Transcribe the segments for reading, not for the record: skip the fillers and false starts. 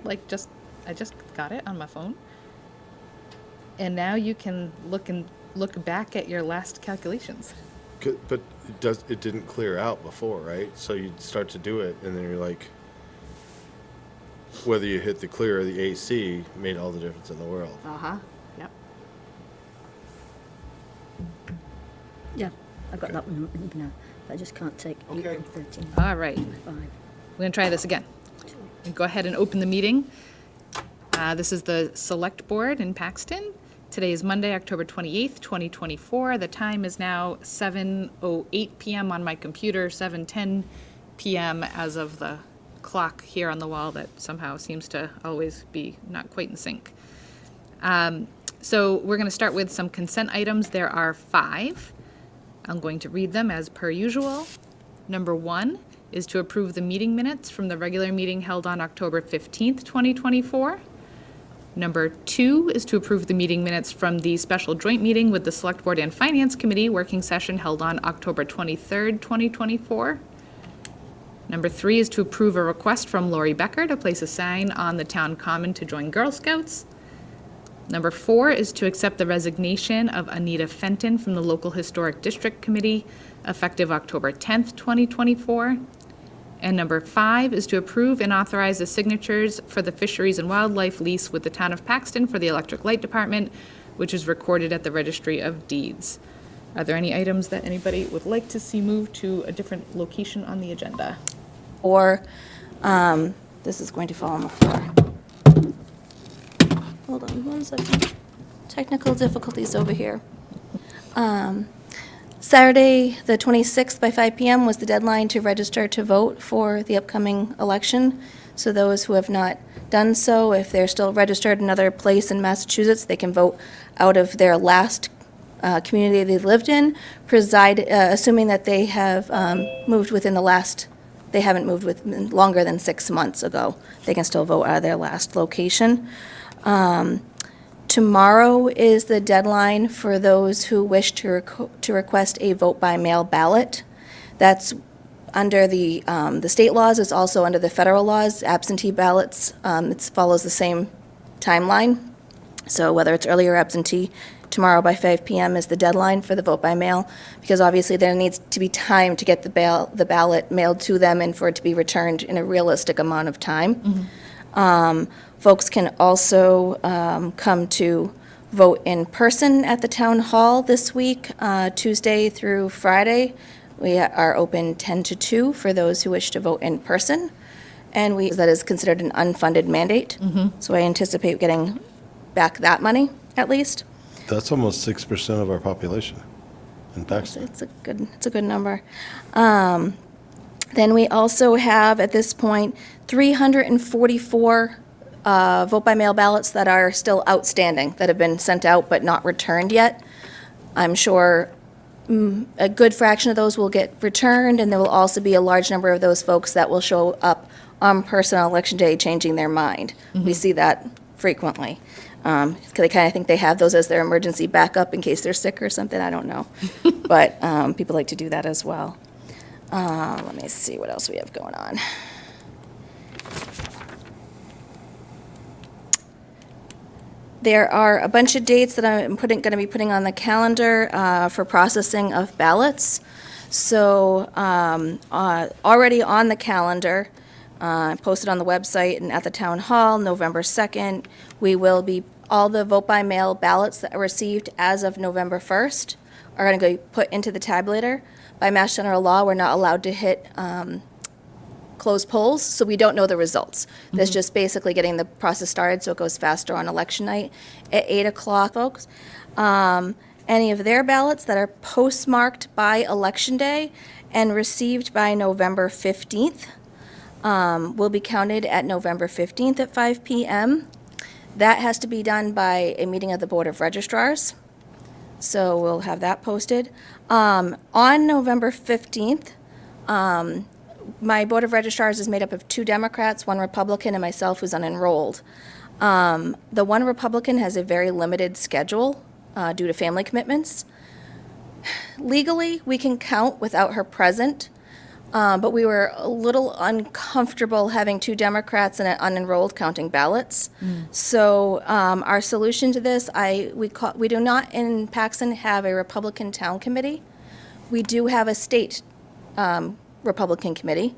I just got it on my phone. And now you can look back at your last calculations. But it didn't clear out before, right? So you'd start to do it, and then you're like, whether you hit the clear or the AC made all the difference in the world. Uh-huh. Yep. Yeah, I've got that one written now. I just can't take 8 Okay. and 13. All right. 5, We're going to try this again. 2. Go ahead and open the meeting. This is the Select Board in Paxton. Today is Monday, October 28th, 2024. The time is now 7:08 p.m. on my computer, 7:10 p.m. as of the clock here on the wall that somehow seems to always be not quite in sync. So we're going to start with some consent items. There are 5. I'm going to read them as per usual. Number 1 is to approve the meeting minutes from the regular meeting held on October 15th, 2024. Number 2 is to approve the meeting minutes from the special joint meeting with the Select Board and Finance Committee working session held on October 23rd, 2024. Number 3 is to approve a request from Lori Becker to place a sign on the town common to join Girl Scouts. Number 4 is to accept the resignation of Anita Fenton from the Local Historic District Committee effective October 10th, 2024. And number 5 is to approve and authorize the signatures for the Fisheries and Wildlife lease with the town of Paxton for the electric light department, which is recorded at the Registry of Deeds. Are there any items that anybody would like to see moved to a different location on the agenda? Or this is going to fall on the floor. Hold on 1 second. Technical difficulties over here. Saturday, the 26th by 5 p.m. was the deadline to register to vote for the upcoming election. So those who have not done so, if they're still registered in another place in Massachusetts, they can vote out of their last community they lived in, assuming that they have moved within the last, they haven't moved within longer than 6 months ago. They can still vote out of their last location. Tomorrow is the deadline for those who wish to request a vote-by-mail ballot. That's under the state laws. It's also under the federal laws. Absentee ballots, it follows the same timeline. So whether it's early or absentee, tomorrow by 5 p.m. is the deadline for the vote-by-mail, because obviously there needs to be time to get the ballot mailed to them and for it to be returned in a realistic amount of time. Folks can also come to vote in person at the town hall this week, Tuesday through Friday. We are open 10 to 2 for those who wish to vote in person. And that is considered an unfunded mandate. So I anticipate getting back that money, at least. That's almost 6% of our population in Paxton. It's a good number. Then we also have, at this point, 344 vote-by-mail ballots that are still outstanding, that have been sent out but not returned yet. I'm sure a good fraction of those will get returned, and there will also be a large number of those folks that will show up on person on Election Day changing their mind. We see that frequently. They kind of think they have those as their emergency backup in case they're sick or something, I don't know. But people like to do that as well. Let me see what else we have going on. There are a bunch of dates that I'm going to be putting on the calendar for processing of ballots. So already on the calendar, posted on the website and at the town hall, November 2nd, we will be, all the vote-by-mail ballots that are received as of November 1st are going to go put into the tabulator. By Mass General Law, we're not allowed to hit close polls, so we don't know the results. That's just basically getting the process started so it goes faster on election night. At 8 o'clock, folks, any of their ballots that are postmarked by Election Day and received by November 15th will be counted at November 15th at 5 p.m. That has to be done by a meeting of the Board of Registrars. So we'll have that posted. On November 15th, my Board of Registrars is made up of 2 Democrats, 1 Republican, and myself, who's unenrolled. The 1 Republican has a very limited schedule due to family commitments. Legally, we can count without her present, But we were a little uncomfortable having 2 Democrats and an unenrolled counting ballots. So our solution to this, we do not in Paxton have a Republican town committee. We do have a state Republican committee,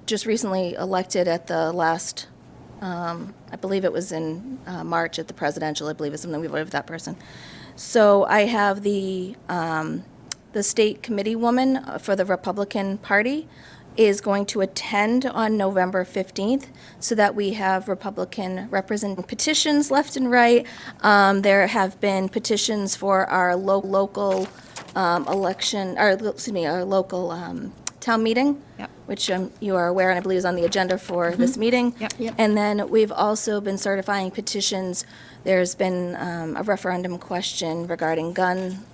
just recently elected at the last, I believe it was in March at the presidential, I believe is something we voted for that person. So I have the state committee woman for the Republican Party is going to attend on November 15th so that we have Republican representing petitions left and right. There have been petitions for our local election, or excuse me, our local town meeting, Yep. which you are aware and I believe is on the agenda for this meeting. Yep. And then we've also been certifying petitions. There's been a referendum question regarding gun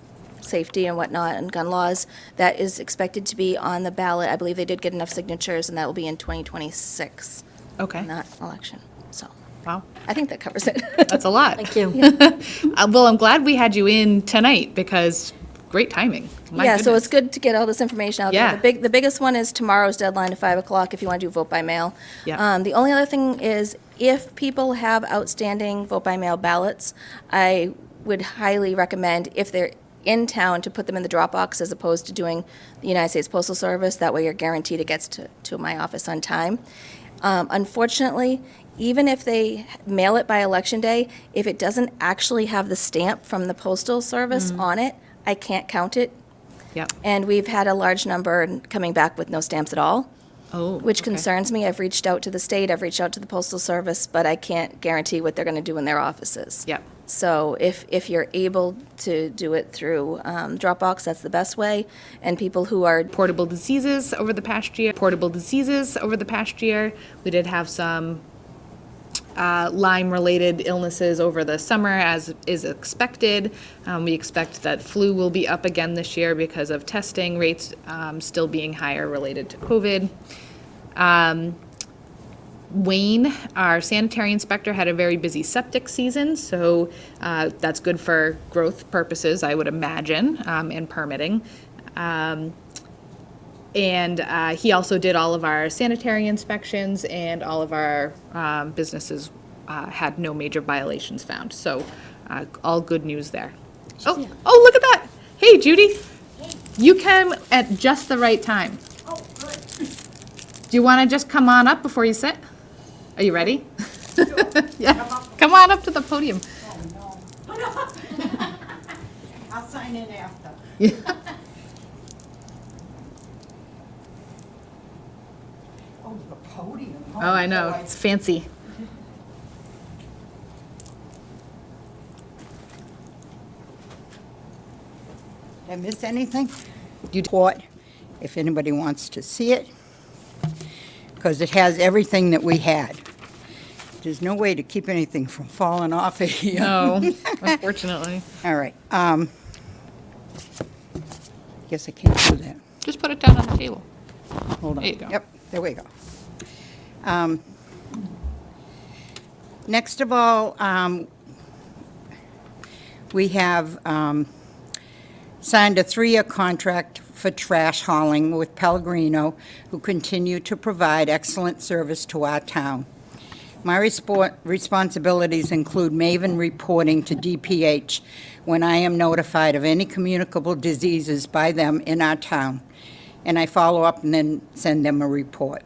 safety and whatnot and gun laws that is expected to be on the ballot. I believe they did get enough signatures and that will be in 2026 Okay. in that election. So Wow. I think that covers it. That's a lot. Thank you. Well, I'm glad we had you in tonight because great timing. My Yeah, so goodness. it's good to get all this information out Yeah. there. The biggest one is tomorrow's deadline at 5 o'clock if you want to do vote by mail. Yeah. The only other thing is if people have outstanding vote by mail ballots, I would highly recommend if they're in town to put them in the Dropbox as opposed to doing the United States Postal Service. That way you're guaranteed it gets to my office on time. Unfortunately, even if they mail it by Election Day, if it doesn't actually have the stamp from the Postal Service on it, I can't count it. Yep. And we've had a large number coming back with no stamps at all, Oh. which okay. concerns me. I've reached out to the state, I've reached out to the Postal Service, but I can't guarantee what they're going to do in their offices. Yep. So if you're able to do it through Dropbox, that's the best way. And people who are, Portable diseases over the past year. We did have some Lyme-related illnesses over the summer, as is expected. We expect that flu will be up again this year because of testing rates still being higher related to COVID. Wayne, our sanitary inspector, had a very busy septic season, so that's good for growth purposes, I would imagine, and permitting. And he also did all of our sanitary inspections, and all of our businesses had no major violations found. So all good news there. Oh, look at that. Hey, Judy. You came at just the right time. Oh, good. Do you want to just come on up before you sit? Are you ready? Sure. Yeah. Come on up to the podium. Oh, no. I'll sign in after. Oh, the podium. Oh, I know. boy. It's fancy. Did I miss anything? You Report, if anybody wants to see it, because it has everything that we had. There's no way to keep anything from falling off of here. No, unfortunately. All right. Guess I can't do that. Just put it down on the table. Hold on. There you go. Yep, there we go. Next of all, we have signed a 3-year contract for trash hauling with Pellegrino, who continue to provide excellent service to our town. My responsibilities include Maven reporting to DPH when I am notified of any communicable diseases by them in our town, and I follow up and then send them a report.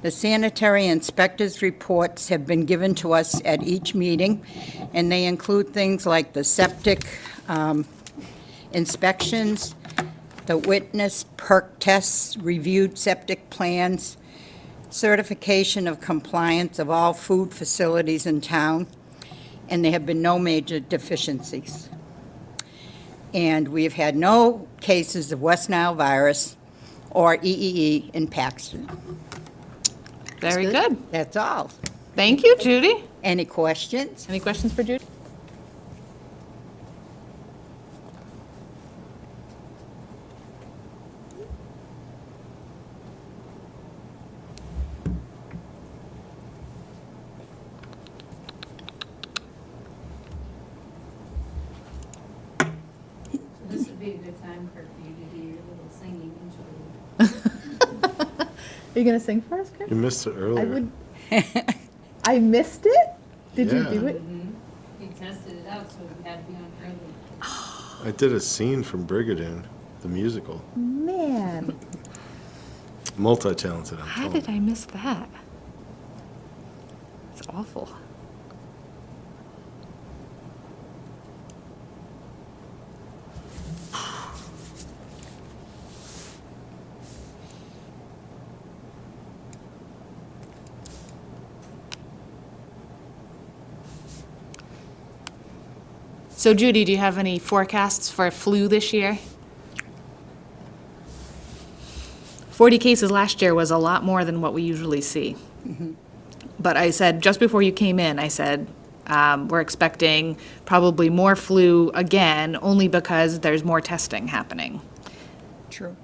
The sanitary inspectors' reports have been given to us at each meeting, and they include things like the septic inspections, the witness perk tests, reviewed septic plans, certification of compliance of all food facilities in town, and there have been no major deficiencies. And we have had no cases of West Nile virus or EEE in Paxton. Very good. That's all. Thank you, Judy. Any questions? Any questions for Judy? This would be a good time for you to do your little singing interlude. you gonna sing for us, Chris? You missed it I earlier. would. I missed it? Did you Yeah. do it? He tested it out, so we had to be on early. I did a scene from Brigadoon, the musical. Man, Multi-talented, I'm how told. did I miss that? It's awful. So Judy, do you have any forecasts for flu this year? 40 cases last year was a lot more than what we usually see. But I said, just before you came in, I said, we're expecting probably more flu again, only because there's more testing happening. True.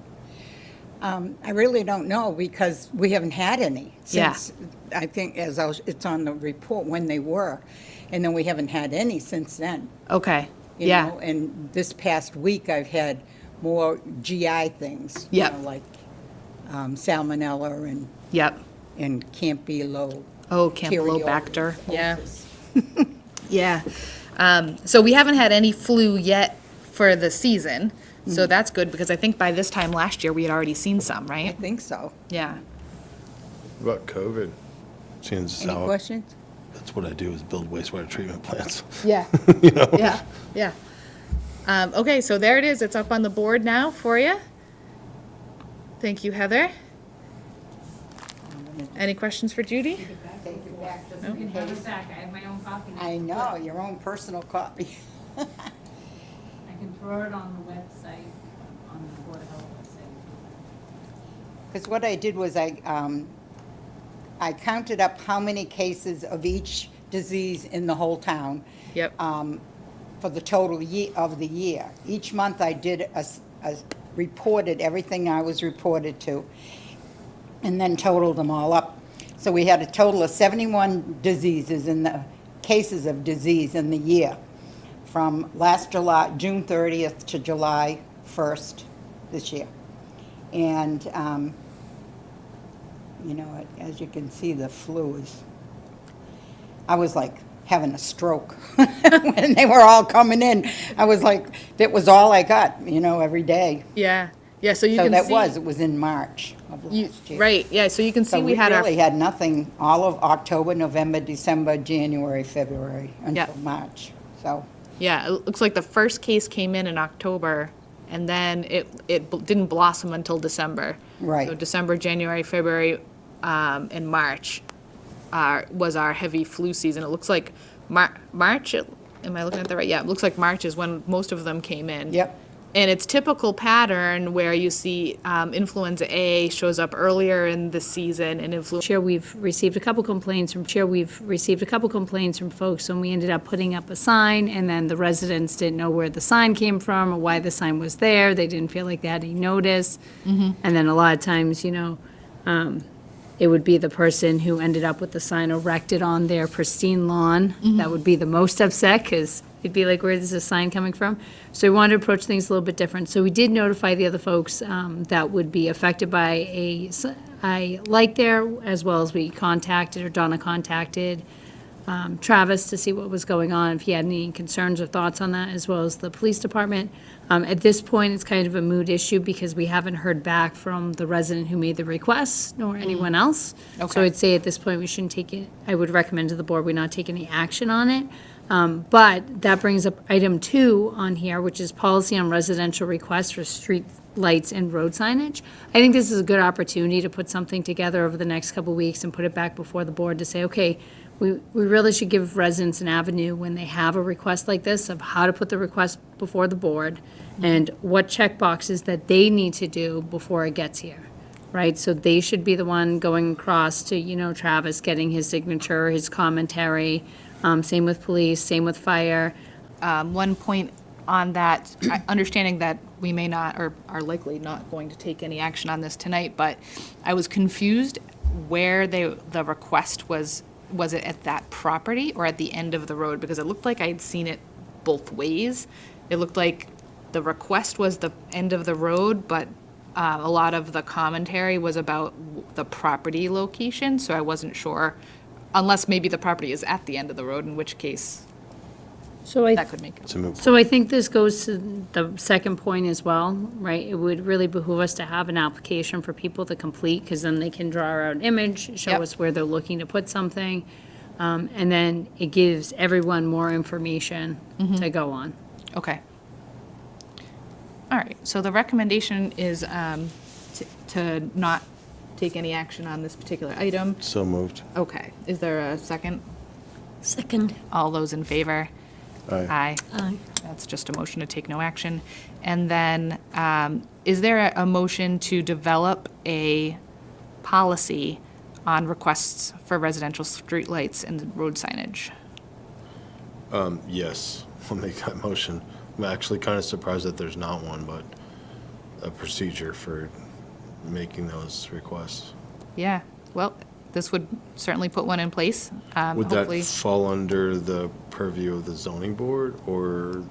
I really don't know because we haven't had any Yeah. since, I think, it's on the report when they were. And then we haven't had any since then. Okay, You yeah, know, and this past week, I've had more GI things. Yep. You know, like salmonella yep. and Campylobacter. Oh, Campylobacter, yeah. Cariosis. Yeah. So we haven't had any flu yet for the season, so that's good, because I think by this time last year, we had already seen some, I right? think so. Yeah. What about COVID? Seeing as Any how questions? that's what I do is build wastewater treatment plants. Yeah. You know? Yeah, yeah. Okay, so there it is. It's up on the board now for you. Thank you, Heather. Any questions for Judy? You can have it back. I have my own copy. now. I know, your own personal copy. I can throw it on the website, on the Board of Health website. Because what I did was I counted up how many cases of each disease in the whole town. Yep. For the total of the year. Each month I did reported everything I was reported to, and then totaled them all up. So we had a total of 71 diseases in the cases of disease in the year, from last July, June 30th to July 1st this year. And, you know, as you can see, the flu is, I was like having a stroke when they were all coming in. I was like, that was all I got, you know, every day. Yeah, yeah, so you So can that see. it was in March of You, last year. right, yeah, so you can see So we we had our. really had nothing all of October, November, December, January, February, Yep. until March. So, Yeah, it looks like the first case came in October, and then it didn't blossom until December. Right. So December, January, February, and March was our heavy flu season. It looks like March, am I looking at that right? Yeah, it looks like March is when most of them came in. yep, And it's typical pattern where you see influenza A shows up earlier in the season, and influenza. Chair, we've received a couple complaints from folks when we ended up putting up a sign, and then the residents didn't know where the sign came from or why the sign was there. They didn't feel like they had any notice. And then a lot of times, you know, it would be the person who ended up with the sign erected on their pristine lawn that would be the most upset, because it'd be like, where's this sign coming from? So we wanted to approach things a little bit different. So we did notify the other folks that would be affected by a light there, as well as we contacted, or Donna contacted Travis to see what was going on, if he had any concerns or thoughts on that, as well as the police department. At this point, it's kind of a moot issue because we haven't heard back from the resident who made the request, nor anyone else. So Okay. I'd say at this point, we shouldn't take it, I would recommend to the board we not take any action on it. But that brings up item 2 on here, which is policy on residential requests for street lights and road signage. I think this is a good opportunity to put something together over the next couple of weeks and put it back before the board to say, okay, we really should give residents an avenue when they have a request like this of how to put the request before the board and what check boxes that they need to do before it gets here, right? So they should be the one going across to, you know, Travis, getting his signature, his commentary, same with police, same with fire. One point on that, understanding that we may not, or are likely not going to take any action on this tonight, but I was confused where the request was it at that property or at the end of the road? Because it looked like I'd seen it both ways. It looked like the request was the end of the road, but a lot of the commentary was about the property location, so I wasn't sure, unless maybe the property is at the end of the road, in which case So I, that could make it. To move. so I think this goes to the second point as well, right? It would really behoove us to have an application for people to complete, because then they can draw out an image, show Yep. us where they're looking to put something. And then it gives everyone more information to go on. Okay. All right, so the recommendation is to not take any action on this particular item. So moved. Okay, is there a second? Second. All those in favor? Aye. Aye. Aye. That's just a motion to take no action. And then, is there a motion to develop a policy on requests for residential streetlights and road signage? Yes, I'll make that motion. I'm actually kind of surprised that there's not one, but a procedure for making those requests. Yeah, well, this would certainly put one in place. Would that Hopefully, fall under the purview of the zoning board or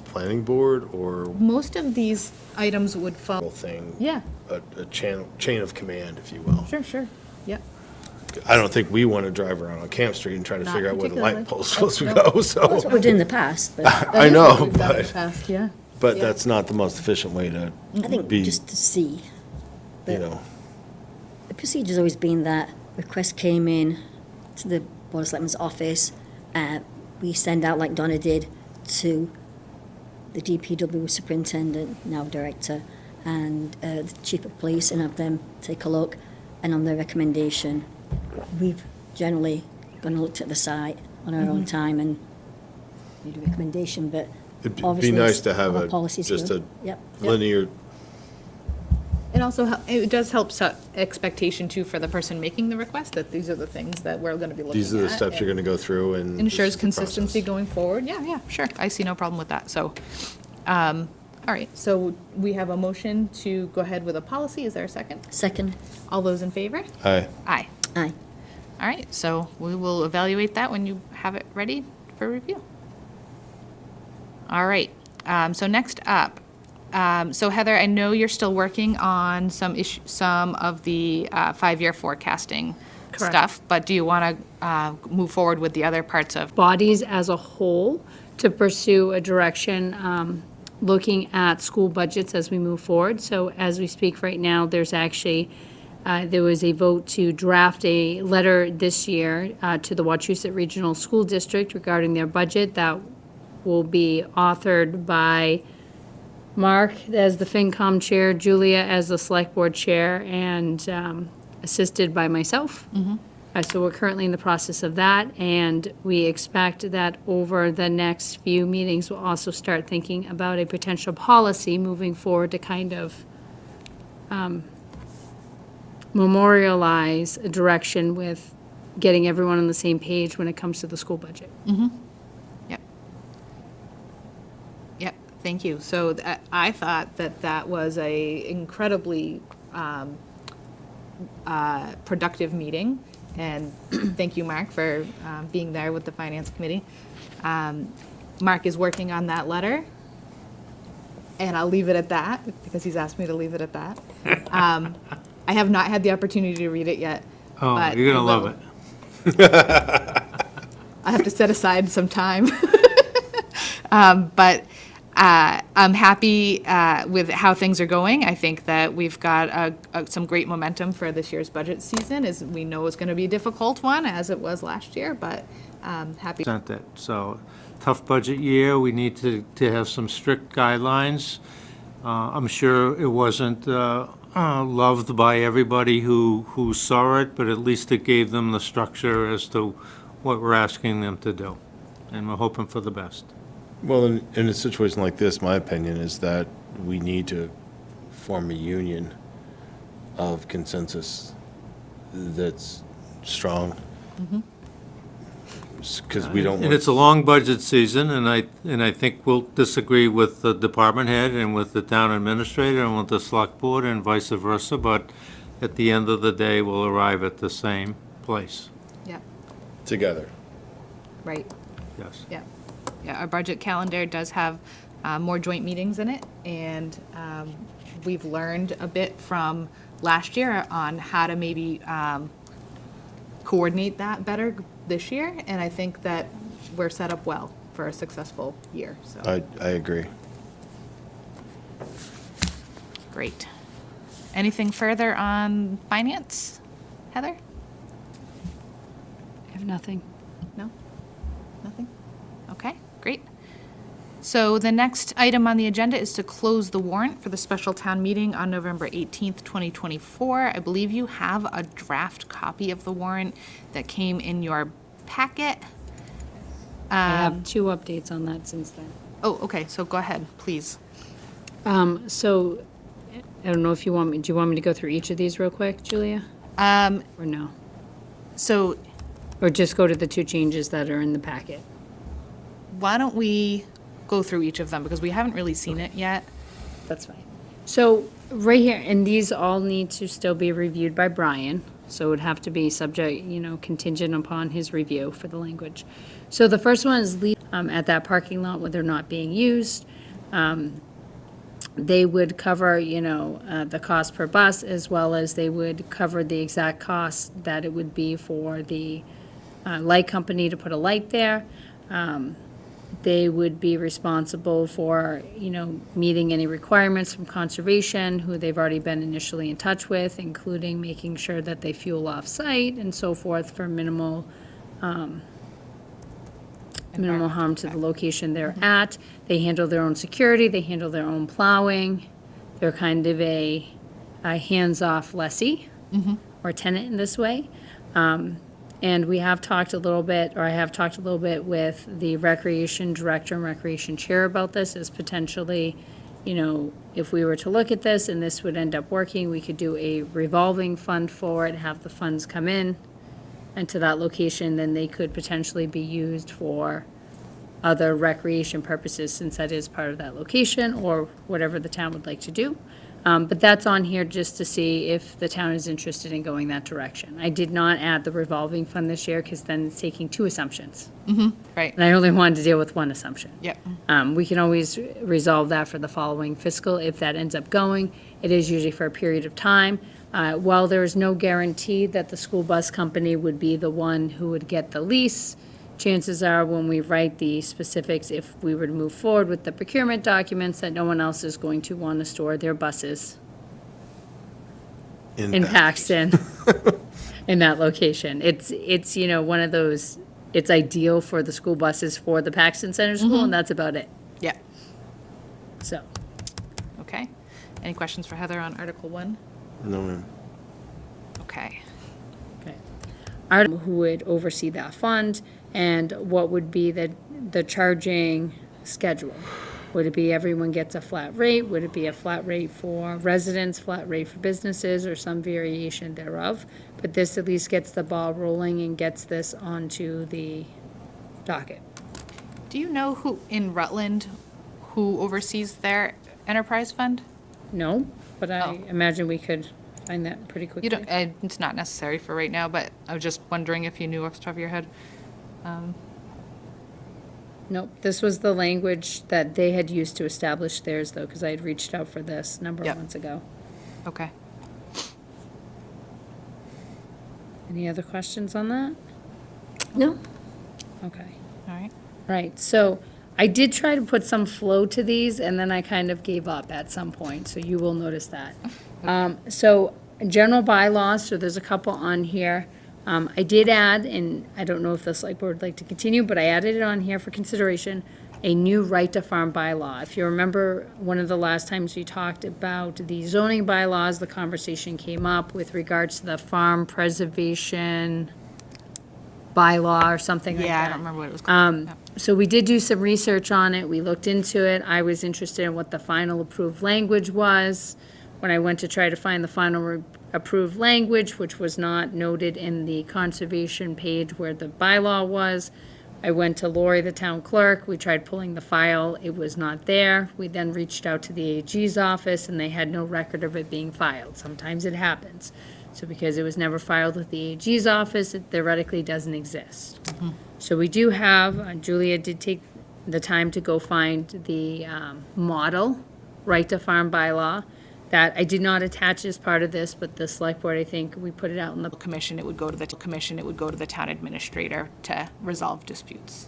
planning board or most of these items would fall. whole thing? Yeah, A chain of command, if you will. sure, yep. I don't think we want to drive around on Camp Street and try to Not figure out where the light particularly. pole's supposed to No. go, That's what so. we did in the past, but I know, Yeah. but Yeah. that's not the most efficient way to I think be, just to see. you know. The procedure's always been that request came in to the Board of Selectmen's office, we send out, like Donna did, to the DPW superintendent, now director, and the chief of police, and have them take a look, and on their recommendation, we've generally gone and looked at the site on our own time and made a recommendation, but It'd be obviously. nice to have our a, policy's just good. a Yep. linear, It also, it does help set expectation too for the person making the request, that these are the things that we're gonna be looking at. these are the steps you're and going to go through and. this Ensures is the consistency process. going forward. Yeah, sure. I see no problem with that, so, all right, so we have a motion to go ahead with a policy. Is there a second? Second, All those in favor? Aye. Aye. aye. All right, so we will evaluate that when you have it ready for review. All right, so next up, so Heather, I know you're still working on some of the five-year forecasting Correct. stuff, but do you want to move forward with the other parts of? Bodies as a whole to pursue a direction, looking at school budgets as we move forward. So as we speak right now, there's actually, there was a vote to draft a letter this year to the Wachusett Regional School District regarding their budget that will be authored by Mark as the FinCom chair, Julia as the Select Board chair, and assisted by myself. So we're currently in the process of that, and we expect that over the next few meetings, we'll also start thinking about a potential policy moving forward to kind of memorialize a direction with getting everyone on the same page when it comes to the school budget. Yep. Yep, thank you. So I thought that was a incredibly productive meeting, and thank you, Mark, for being there with the Finance Committee. Mark is working on that letter, and I'll leave it at that, because he's asked me to leave it at that. I have not had the opportunity to read it yet. Oh, but you're I gonna love will. it. I have to set aside some time. But I'm happy with how things are going. I think that we've got some great momentum for this year's budget season. As we know, it's going to be a difficult one, as it was last year, but happy. Present that. So, tough budget year, we need to have some strict guidelines. I'm sure it wasn't loved by everybody who saw it, but at least it gave them the structure as to what we're asking them to do. And we're hoping for the best. Well, in a situation like this, my opinion is that we need to form a union of consensus that's strong. Because we don't And want, it's a long budget season, and I think we'll disagree with the department head and with the town administrator and with the select board and vice versa, but at the end of the day, we'll arrive at the same place. Yep, together. right. Yes. Yeah, our budget calendar does have more joint meetings in it, and we've learned a bit from last year on how to maybe coordinate that better this year, and I think that we're set up well for a successful year, so, I agree. great. Anything further on finance, Heather? I have nothing. No? Nothing? Okay, great. So the next item on the agenda is to close the warrant for the special town meeting on November 18th, 2024. I believe you have a draft copy of the warrant that came in your packet. I have 2 updates on that since then. Oh, okay, so go ahead, please. So, I don't know if you want me, do you want me to go through each of these real quick, Julia? Or no? So Or just go to the 2 changes that are in the packet? why don't we go through each of them, because we haven't really seen it yet. That's fine. So, right here, and these all need to still be reviewed by Brian, so it would have to be subject, contingent upon his review for the language. So the first one is at that parking lot where they're not being used. They would cover, the cost per bus, as well as they would cover the exact cost that it would be for the light company to put a light there. They would be responsible for, meeting any requirements from conservation, who they've already been initially in touch with, including making sure that they fuel off-site and so forth for minimal harm to the location they're at. They handle their own security, they handle their own plowing. They're kind of a hands-off lessee or tenant in this way. And we have talked a little bit, or I have talked a little bit with the recreation director and recreation chair about this, as potentially, if we were to look at this and this would end up working, we could do a revolving fund for it, have the funds come in and to that location, then they could potentially be used for other recreation purposes, since that is part of that location, or whatever the town would like to do. But that's on here just to see if the town is interested in going that direction. I did not add the revolving fund this year, because then it's taking 2 assumptions. Right, And I only wanted to deal with 1 assumption. yep. We can always resolve that for the following fiscal if that ends up going. It is usually for a period of time. While there is no guarantee that the school bus company would be the one who would get the lease, chances are when we write the specifics, if we were to move forward with the procurement documents, that no one else is going to want to store their buses in Paxton in that location. It's one of those, it's ideal for the school buses for the Paxton Center School, and that's about it. Yeah, So, okay. Any questions for Heather on Article 1? No, ma'am. Okay. okay. Who would oversee that fund, and what would be the charging schedule? Would it be everyone gets a flat rate? Would it be a flat rate for residents, flat rate for businesses, or some variation thereof? But this at least gets the ball rolling and gets this onto the docket. Do you know who, in Rutland, who oversees their enterprise fund? No, but I Oh. imagine we could find that pretty quickly. You don't, it's not necessary for right now, but I was just wondering if you knew off the top of your head. Nope, this was the language that they had used to establish theirs, though, because I had reached out for this number of Yep. months ago. Okay. Any other questions on that? No? Okay. All right. Right, so I did try to put some flow to these, and then I kind of gave up at some point, so you will notice that. So, general bylaws, so there's a couple on here. I did add, and I don't know if the select board would like to continue, but I added it on here for consideration, a new right to farm bylaw. If you remember, one of the last times we talked about the zoning bylaws, the conversation came up with regards to the farm preservation bylaw or something like that. Yeah, I don't remember what it was called. Yeah. So we did do some research on it, we looked into it, I was interested in what the final approved language was. When I went to try to find the final approved language, which was not noted in the conservation page where the bylaw was, I went to Lori, the town clerk, we tried pulling the file, it was not there. We then reached out to the AG's office, and they had no record of it being filed. Sometimes it happens. So because it was never filed with the AG's office, it theoretically doesn't exist. So we do have, Julia did take the time to go find the model right to farm bylaw. that I did not attach as part of this, but the select board, I think, we put it out in the, Commission, it would go to the commission, it would go to the town administrator to resolve disputes.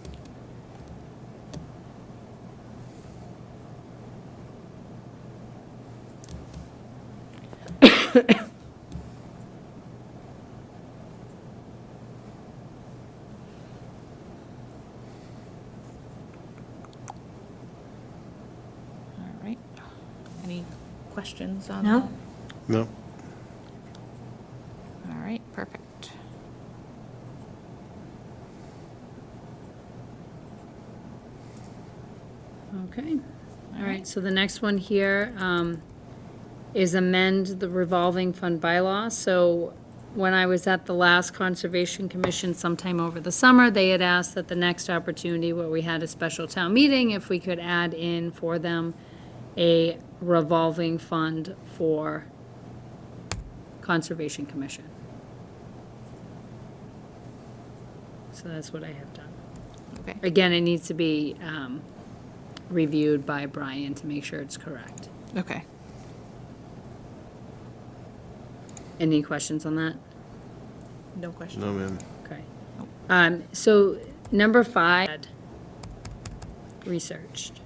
All right. Any questions on that? No? No? All right, perfect. okay. All right, so the next one here is amend the revolving fund bylaw. So when I was at the last Conservation Commission sometime over the summer, they had asked that the next opportunity where we had a special town meeting, if we could add in for them a revolving fund for Conservation Commission. So that's what I have done. Okay. Again, it needs to be reviewed by Brian to make sure it's correct. Okay. Any questions on that? No question. No, ma'am. Okay. So number 5, researched.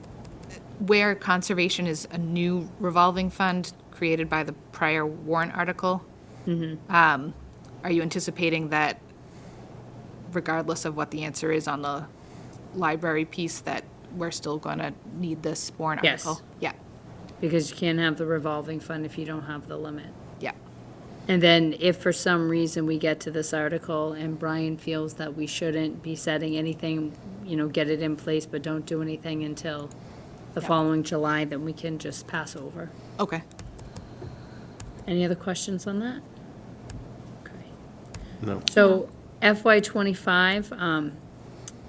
Where conservation is a new revolving fund created by the prior warrant article, are you anticipating that regardless of what the answer is on the library piece, that we're still going to need this warrant Yes. article? Yeah, Because you can't have the revolving fund if you don't have the limit. yeah. And then if for some reason we get to this article and Brian feels that we shouldn't be setting anything, get it in place, but don't do anything until the Yeah. following July, then we can just pass over. Okay. Any other questions on that? Okay. No. So FY '25,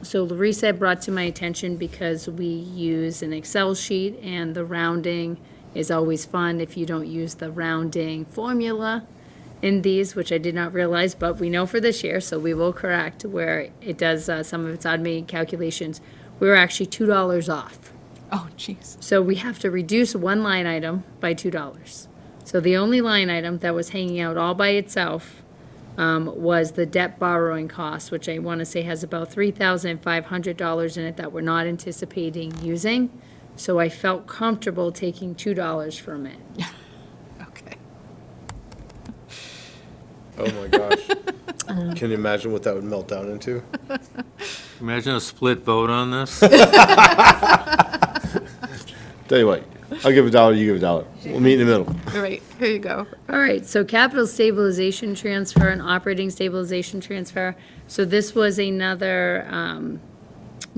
so Larissa had brought to my attention because we use an Excel sheet and the rounding is always fun if you don't use the rounding formula in these, which I did not realize, but we know for this year, so we will correct where it does some of its automated calculations. We're actually $2 off. Oh, jeez. So we have to reduce one line item by $2. So the only line item that was hanging out all by itself was the debt borrowing cost, which I want to say has about $3,500 in it that we're not anticipating using. So I felt comfortable taking $2 from it. Okay. Oh, my gosh. Can you imagine what that would melt down into? Imagine a split vote on this. Tell you what, I'll give $1, you give $1. We'll meet in the middle. All right, here you go. All right, so capital stabilization transfer and operating stabilization transfer. So this was another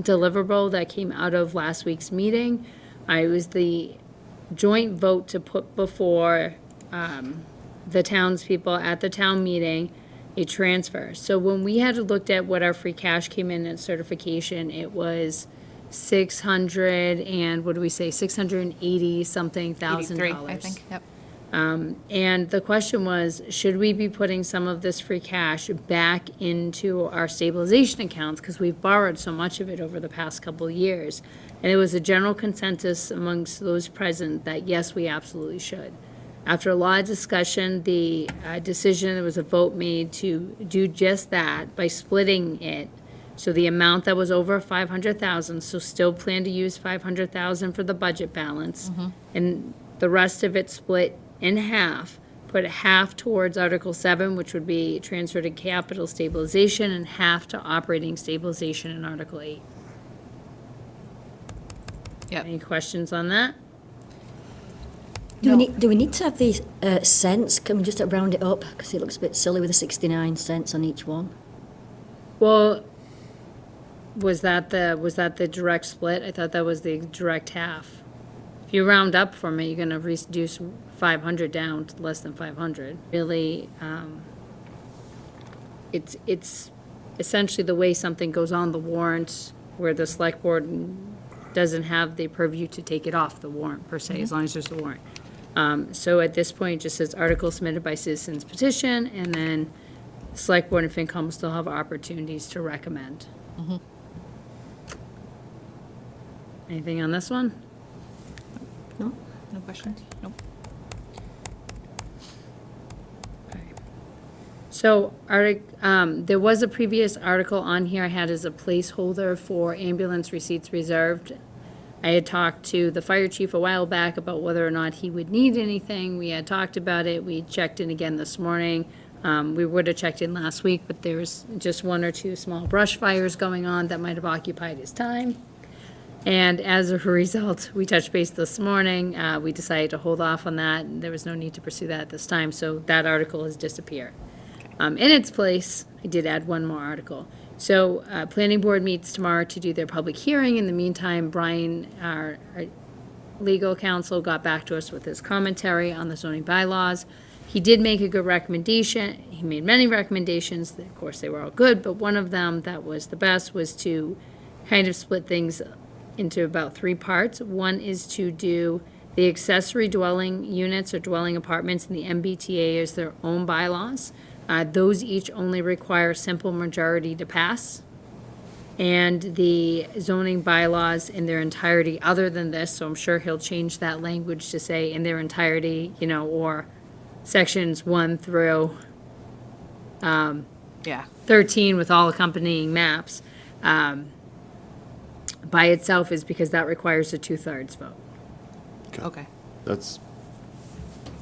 deliverable that came out of last week's meeting. It was the joint vote to put before the townspeople at the town meeting a transfer. So when we had looked at what our free cash came in at certification, it was 600 and, what do we say, 680 something thousand 83, dollars. I think, yep. And the question was, should we be putting some of this free cash back into our stabilization accounts? Because we've borrowed so much of it over the past couple of years. And it was a general consensus amongst those present that yes, we absolutely should. After a lot of discussion, the decision, there was a vote made to do just that by splitting it. So the amount that was over 500,000, so still plan to use 500,000 for the budget balance. And the rest of it split in half, put half towards Article 7, which would be transferred to capital stabilization, and half to operating stabilization in Article 8. Yep. Any questions on that? Do we need to have these cents? Can we just round it up? Because it looks a bit silly with the 69 cents on each one. Well, was that the direct split? I thought that was the direct half. If you round up for me, you're gonna reduce 500 down to less than 500. Really, it's essentially the way something goes on the warrant, where the select board doesn't have the purview to take it off the warrant per se, as long as there's a warrant. So at this point, it just says article submitted by citizens petition, and then select board and FinCom will still have opportunities to recommend. Anything on this one? No questions? Nope. So, there was a previous article on here I had as a placeholder for ambulance receipts reserved. I had talked to the fire chief a while back about whether or not he would need anything. We had talked about it. We checked in again this morning. We would have checked in last week, but there was just 1 or 2 small brush fires going on that might have occupied his time. And as a result, we touched base this morning. We decided to hold off on that, and there was no need to pursue that at this time, so that article has disappeared. In its place, I did add 1 more article. So, Planning Board meets tomorrow to do their public hearing. In the meantime, Brian, our legal counsel, got back to us with his commentary on the zoning bylaws. He did make a good recommendation. He made many recommendations. Of course, they were all good, but one of them that was the best was to kind of split things into about 3 parts. One is to do the accessory dwelling units or dwelling apartments in the MBTA as their own bylaws. Those each only require simple majority to pass. And the zoning bylaws in their entirety, other than this, so I'm sure he'll change that language to say in their entirety, or sections 1 through Yeah. 13 with all accompanying maps, by itself is because that requires a 2/3 vote. Okay. That's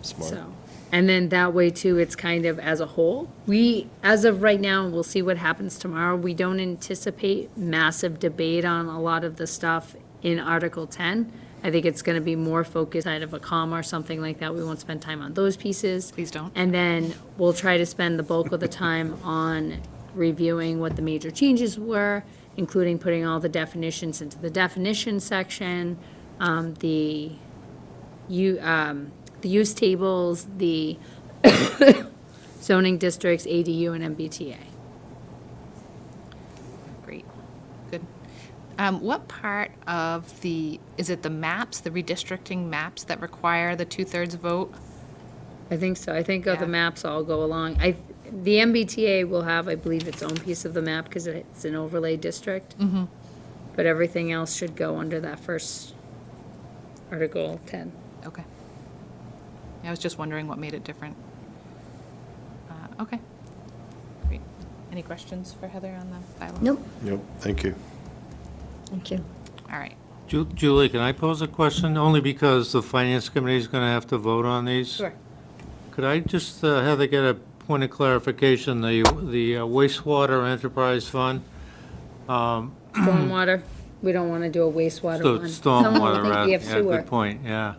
smart. So, and then that way too, it's kind of as a whole. We, as of right now, we'll see what happens tomorrow. We don't anticipate massive debate on a lot of the stuff in Article 10. I think it's gonna be more focused out of a comma or something like that. We won't spend time on those pieces. Please don't. And then we'll try to spend the bulk of the time on reviewing what the major changes were, including putting all the definitions into the definition section, the use tables, the zoning districts, ADU, and MBTA. Great. Good. What part of is it the maps, the redistricting maps that require the 2/3 vote? I think so. I think the Yeah. maps all go along. The MBTA will have, I believe, its own piece of the map because it's an overlay district. Mm-hmm. But everything else should go under that first Article 10. Okay. I was just wondering what made it different. Okay. Great. Any questions for Heather on the bylaw? Nope, Yep, thank you. thank you. All right. Julie, can I pose a question? Only because the Finance Committee is going to have to vote on these. Sure. Could I just, Heather, get a point of clarification? The wastewater enterprise fund, Stormwater, we don't want to do a wastewater one. Someone will stormwater, think we have yeah, sewer. good point, yeah.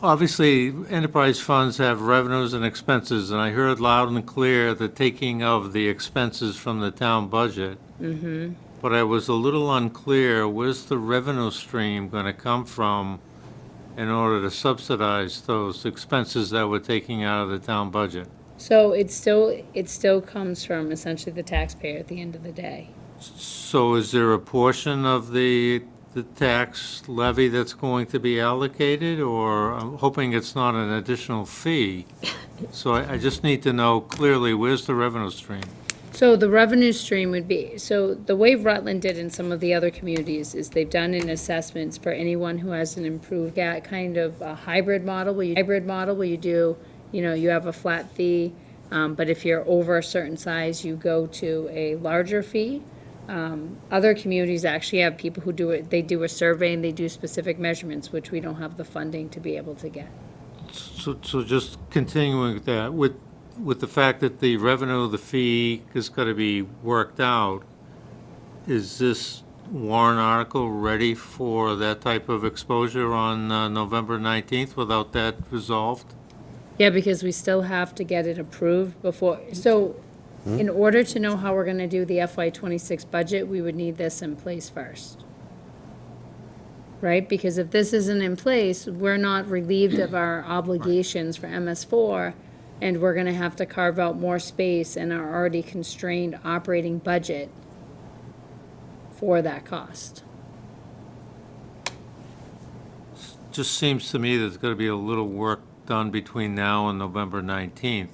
Obviously, enterprise funds have revenues and expenses, and I heard loud and clear the taking of the expenses from the town budget. Mm-hmm. But I was a little unclear, where's the revenue stream going to come from in order to subsidize those expenses that we're taking out of the town budget? So it still comes from essentially the taxpayer at the end of the day. So is there a portion of the tax levy that's going to be allocated, or I'm hoping it's not an additional fee? So I just need to know clearly, where's the revenue stream? So the revenue stream would be, so the way Rutland did in some of the other communities is they've done an assessments for anyone who has an improved kind of a hybrid model where you do, you have a flat fee, but if you're over a certain size, you go to a larger fee. Other communities actually have people who do it, they do a survey and they do specific measurements, which we don't have the funding to be able to get. So just continuing with that, with the fact that the revenue, the fee is going to be worked out, is this warrant article ready for that type of exposure on November 19th without that resolved? Yeah, because we still have to get it approved before, so in order to know how we're gonna do the FY26 budget, we would need this in place first. Right? Because if this isn't in place, we're not relieved of our obligations for MS4, and we're gonna have to carve out more space in our already constrained operating budget for that cost. Just seems to me there's going to be a little work done between now and November 19th.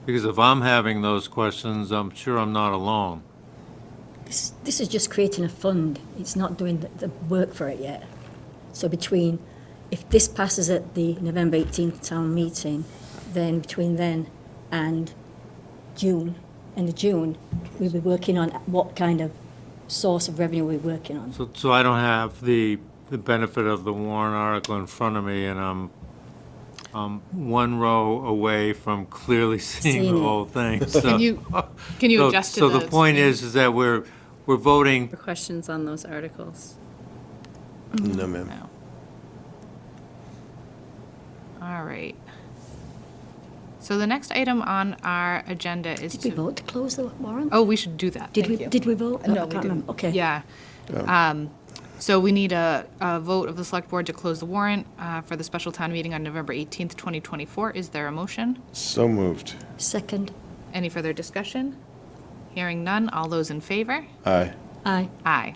Because if I'm having those questions, I'm sure I'm not alone. This is just creating a fund. It's not doing the work for it yet. So if this passes at the November 18th town meeting, then between then and June, end of June, we'll be working on what kind of source of revenue we're working on. So I don't have the benefit of the warrant article in front of me, and I'm one row away from clearly seeing Seeing the it. whole thing. Can So- you so- adjust to So the the point screen? is that we're voting, For questions on those articles. No, ma'am. No. All right. So the next item on our agenda is Did we to, vote to close the warrant? oh, we should do that. Did Thank we, you. did we vote? No, I we can't remember. didn't. Okay. Yeah. So we need a vote of the select board to close the warrant for the special town meeting on November 18th, 2024. Is there a motion? So moved. Second. Any further discussion? Hearing none. All those in favor? Aye. Aye. Aye.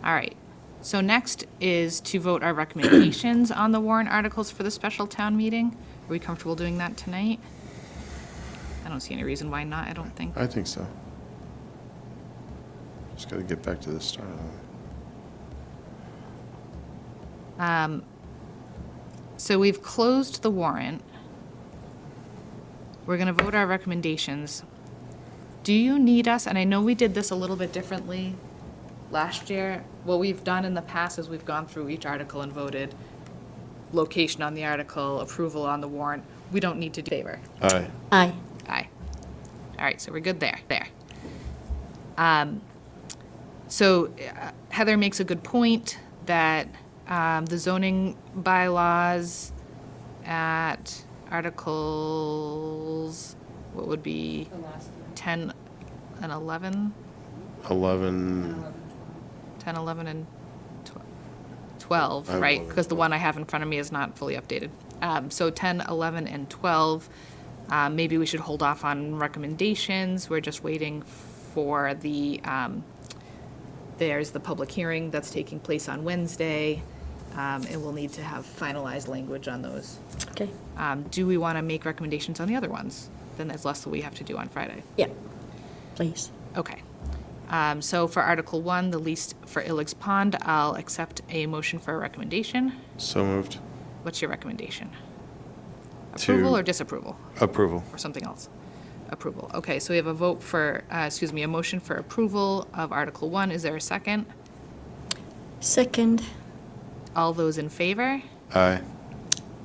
All right. So next is to vote our recommendations on the warrant articles for the special town meeting. Are we comfortable doing that tonight? I don't see any reason why not, I don't think. I think so. Just got to get back to the start of it. So we've closed the warrant. We're going to vote our recommendations. Do you need us, and I know we did this a little bit differently last year. What we've done in the past is we've gone through each article and voted location on the article, approval on the warrant. We don't need to do favor. Aye. Aye. Aye. All right, so we're good there. So Heather makes a good point that the zoning bylaws at articles, what would be 10 and 11? 11, 10, 11, and 12, I have right? 11, Because the one I have in front of me is not fully updated. So 10, 11, and 12, maybe we should hold off on recommendations. We're just waiting for there's the public hearing that's taking place on Wednesday, and we'll need to have finalized language on those. Okay. Do we want to make recommendations on the other ones? Then there's less that we have to do on Friday. Yeah. Please. Okay. So for Article 1, the lease for Illigs Pond, I'll accept a motion for a recommendation. so moved. What's your recommendation? To- Approval or disapproval, Approval. or something else? Approval. Okay, so we have a vote for, a motion for approval of Article 1. Is there a second? Second. All those in favor? Aye.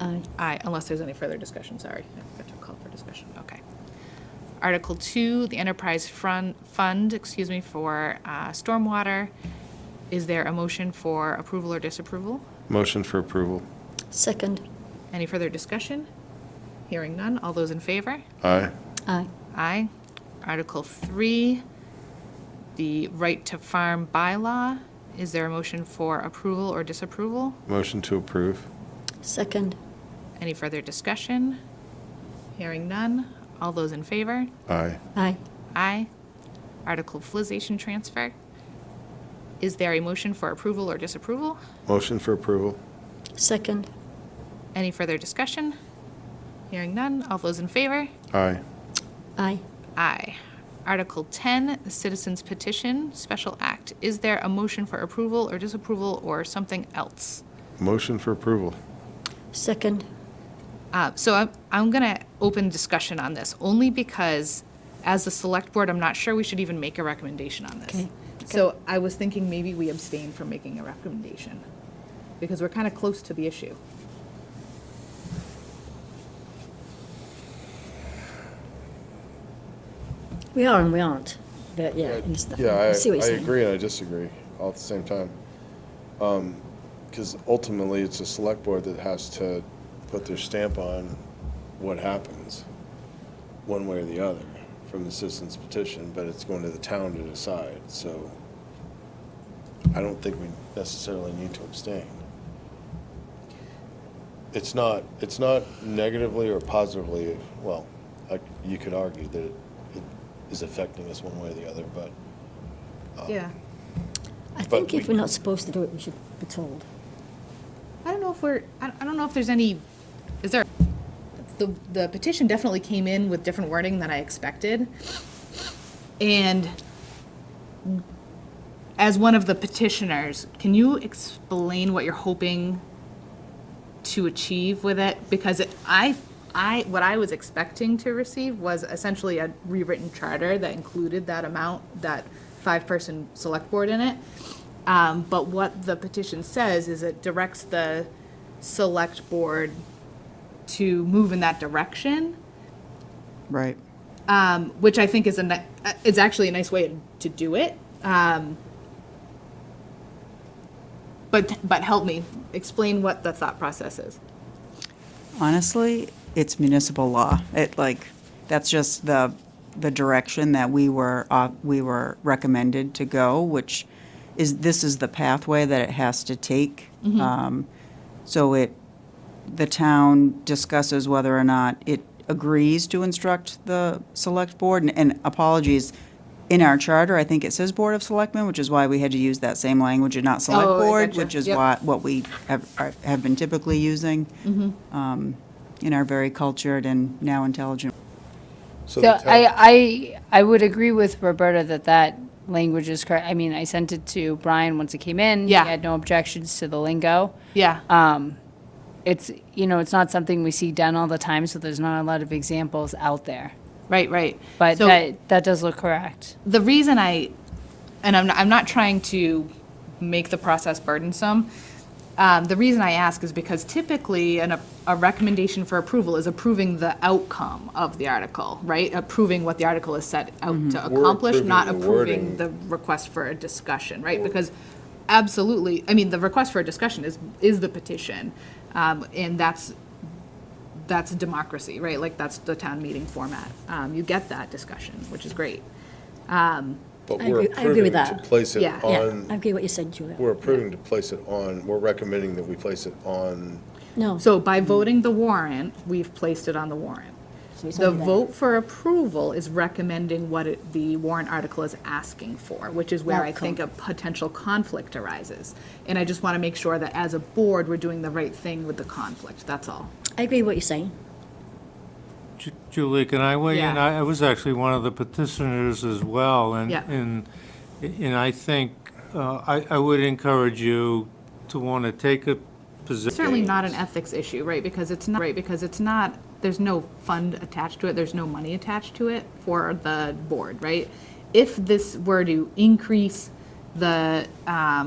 Aye. Aye, unless there's any further discussion, sorry. I forgot to call for discussion, okay. Article 2, the enterprise fund, for stormwater. Is there a motion for approval or disapproval? Motion for approval. Second. Any further discussion? Hearing none, all those in favor? Aye. Aye. Aye. Article 3, the right to farm bylaw. Is there a motion for approval or disapproval? Motion to approve. Second. Any further discussion? Hearing none, all those in favor? Aye. Aye. Aye. Article Flization transfer. Is there a motion for approval or disapproval? Motion for approval. Second. Any further discussion? Hearing none, all those in favor? Aye. Aye. Aye. Article 10, the Citizens Petition Special Act. Is there a motion for approval or disapproval or something else? Motion for approval. Second. So I'm going to open discussion on this, only because as the select board, I'm not sure we should even make a recommendation on this. Okay. So I was thinking maybe we abstain from making a recommendation, because we're kind of close to the issue. We are and we aren't. But yeah, I understand. I see what you're saying. agree and I disagree all at the same time. Because ultimately, it's a select board that has to put their stamp on what happens, one way or the other, from the citizens petition, but it's going to the town to decide, so I don't think we necessarily need to abstain. It's not negatively or positively, well, you could argue that it is affecting us one way or the other, but Yeah. I But think if we- we're not supposed to do it, we should be told. I don't know if I don't know if there's any, is there, the petition definitely came in with different wording than I expected. And as one of the petitioners, can you explain what you're hoping to achieve with it? Because I what I was expecting to receive was essentially a rewritten charter that included that amount, that 5-person select board in it. But what the petition says is it directs the select board to move in that direction, Right. which I think is is actually a nice way to do it. But help me explain what the thought process is. Honestly, it's municipal law. That's just the direction that we were recommended to go, which this is the pathway that it has to take. So the town discusses whether or not it agrees to instruct the select board, and apologies, in our charter, I think it says Board of Selectmen, which is why we had to use that same language and not Select Oh, I Board, gotcha. which is Yep. what we have been typically using in our very cultured and now intelligent. So So the town- I would agree with Roberta that language is correct. I mean, I sent it to Brian once it came in. Yeah. He had no objections to the lingo. Yeah. It's, it's not something we see done all the time, so there's not a lot of examples out there. Right. But So- that does look correct. The reason I'm not trying to make the process burdensome. The reason I ask is because typically a recommendation for approval is approving the outcome of the article, right? Approving what the article is set out to We're accomplish, approving not the approving wording. the request for a discussion, right? Because absolutely, I mean, the request for a discussion is the petition, and that's democracy, right? Like, that's the town meeting format. You get that discussion, which is great. But I we're agree with approving to that. place it Yeah. Yeah, on, I agree what you said, Julia. we're approving to place it on, we're recommending that we place it on, No. So by voting the warrant, we've placed it on the warrant. So it's The only that. vote for approval is recommending what the warrant article is asking for, which is where I think a potential conflict arises. And I just want to make sure that as a board, we're doing the right thing with the conflict, that's all. I agree with what you're saying. Julie, can I weigh in? Yeah. I was actually one of the petitioners as well, and, Yeah. and I think, I would encourage you to want to take a position. Certainly not an ethics issue, right? Because it's not, there's no fund attached to it, there's no money attached to it for the board, right? If this were to increase the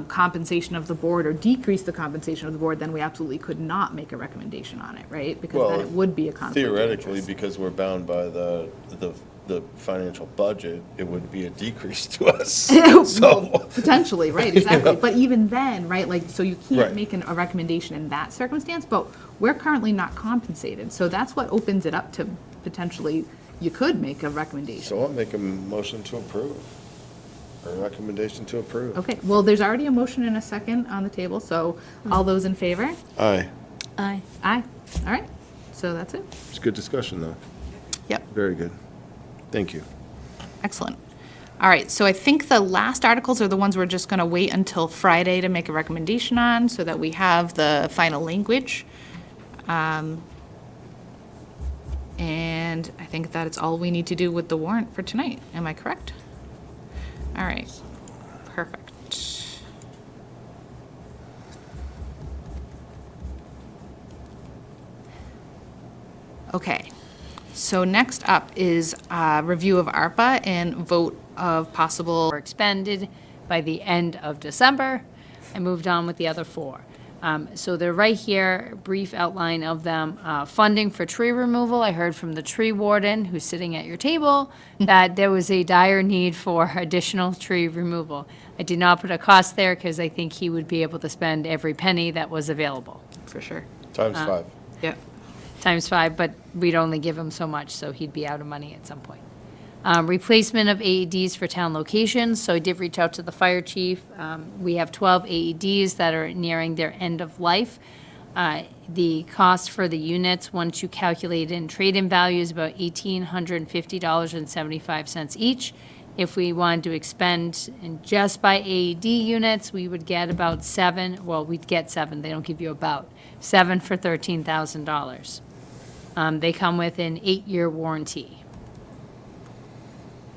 compensation of the board or decrease the compensation of the board, then we absolutely could not make a recommendation on it, right? Because then it would be a conflict of theoretically, interest. because we're bound by the financial budget, it would be a decrease to us. Well, So, potentially, right, exactly. But even then, right, like, so you can't Right. make a recommendation in that circumstance, but we're currently not compensated. So that's what opens it up to potentially, you could make a recommendation. so I'll make a motion to approve, or a recommendation to approve. Okay, well, there's already a motion and a second on the table, so all those in favor? Aye. Aye. Aye. All right, so that's it. It's good discussion, though. Yep. Very good. Thank you. Excellent. All right, so I think the last articles are the ones we're just going to wait until Friday to make a recommendation on, so that we have the final language. And I think that it's all we need to do with the warrant for tonight. Am I correct? All right, perfect. Okay, so next up is review of ARPA and vote of possible. Were expended by the end of December. I moved on with the other four. So they're right here, brief outline of them. Funding for tree removal. I heard from the tree warden, who's sitting at your table, that there was a dire need for additional tree removal. I did not put a cost there because I think he would be able to spend every penny that was available. For sure. Times 5. Yep. Times 5, but we'd only give him so much, so he'd be out of money at some point. Replacement of AEDs for town locations, so I did reach out to the fire chief. We have 12 AEDs that are nearing their end of life. The cost for the units, once you calculate in trade-in value, is about $1,850.75 each. If we wanted to expend and just buy AED units, we would get about 7, well, we'd get 7, they don't give you about, 7 for $13,000. They come with an 8-year warranty.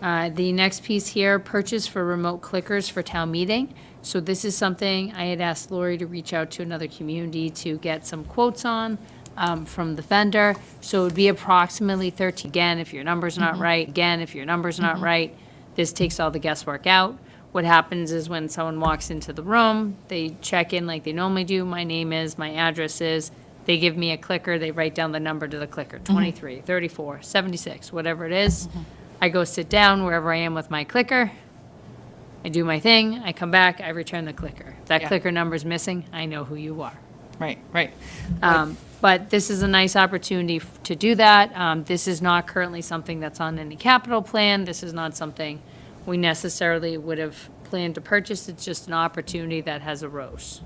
The next piece here, purchase for remote clickers for town meeting. So this is something I had asked Lori to reach out to another community to get some quotes on. from the vendor. So it would be approximately 13. Again, if your number's not right, again, if your number's not right, this takes all the guesswork out. What happens is when someone walks into the room, they check in like they normally do. My name is, my address is. They give me a clicker. They write down the number to the clicker, 23, 34, 76, whatever it is. I go sit down wherever I am with my clicker. I do my thing. I come back. I return the clicker. If that Yeah. clicker number's missing, I know who you are. Right, right. But this is a nice opportunity to do that. This is not currently something that's on any capital plan. This is not something we necessarily would have planned to purchase. It's just an opportunity that has arose,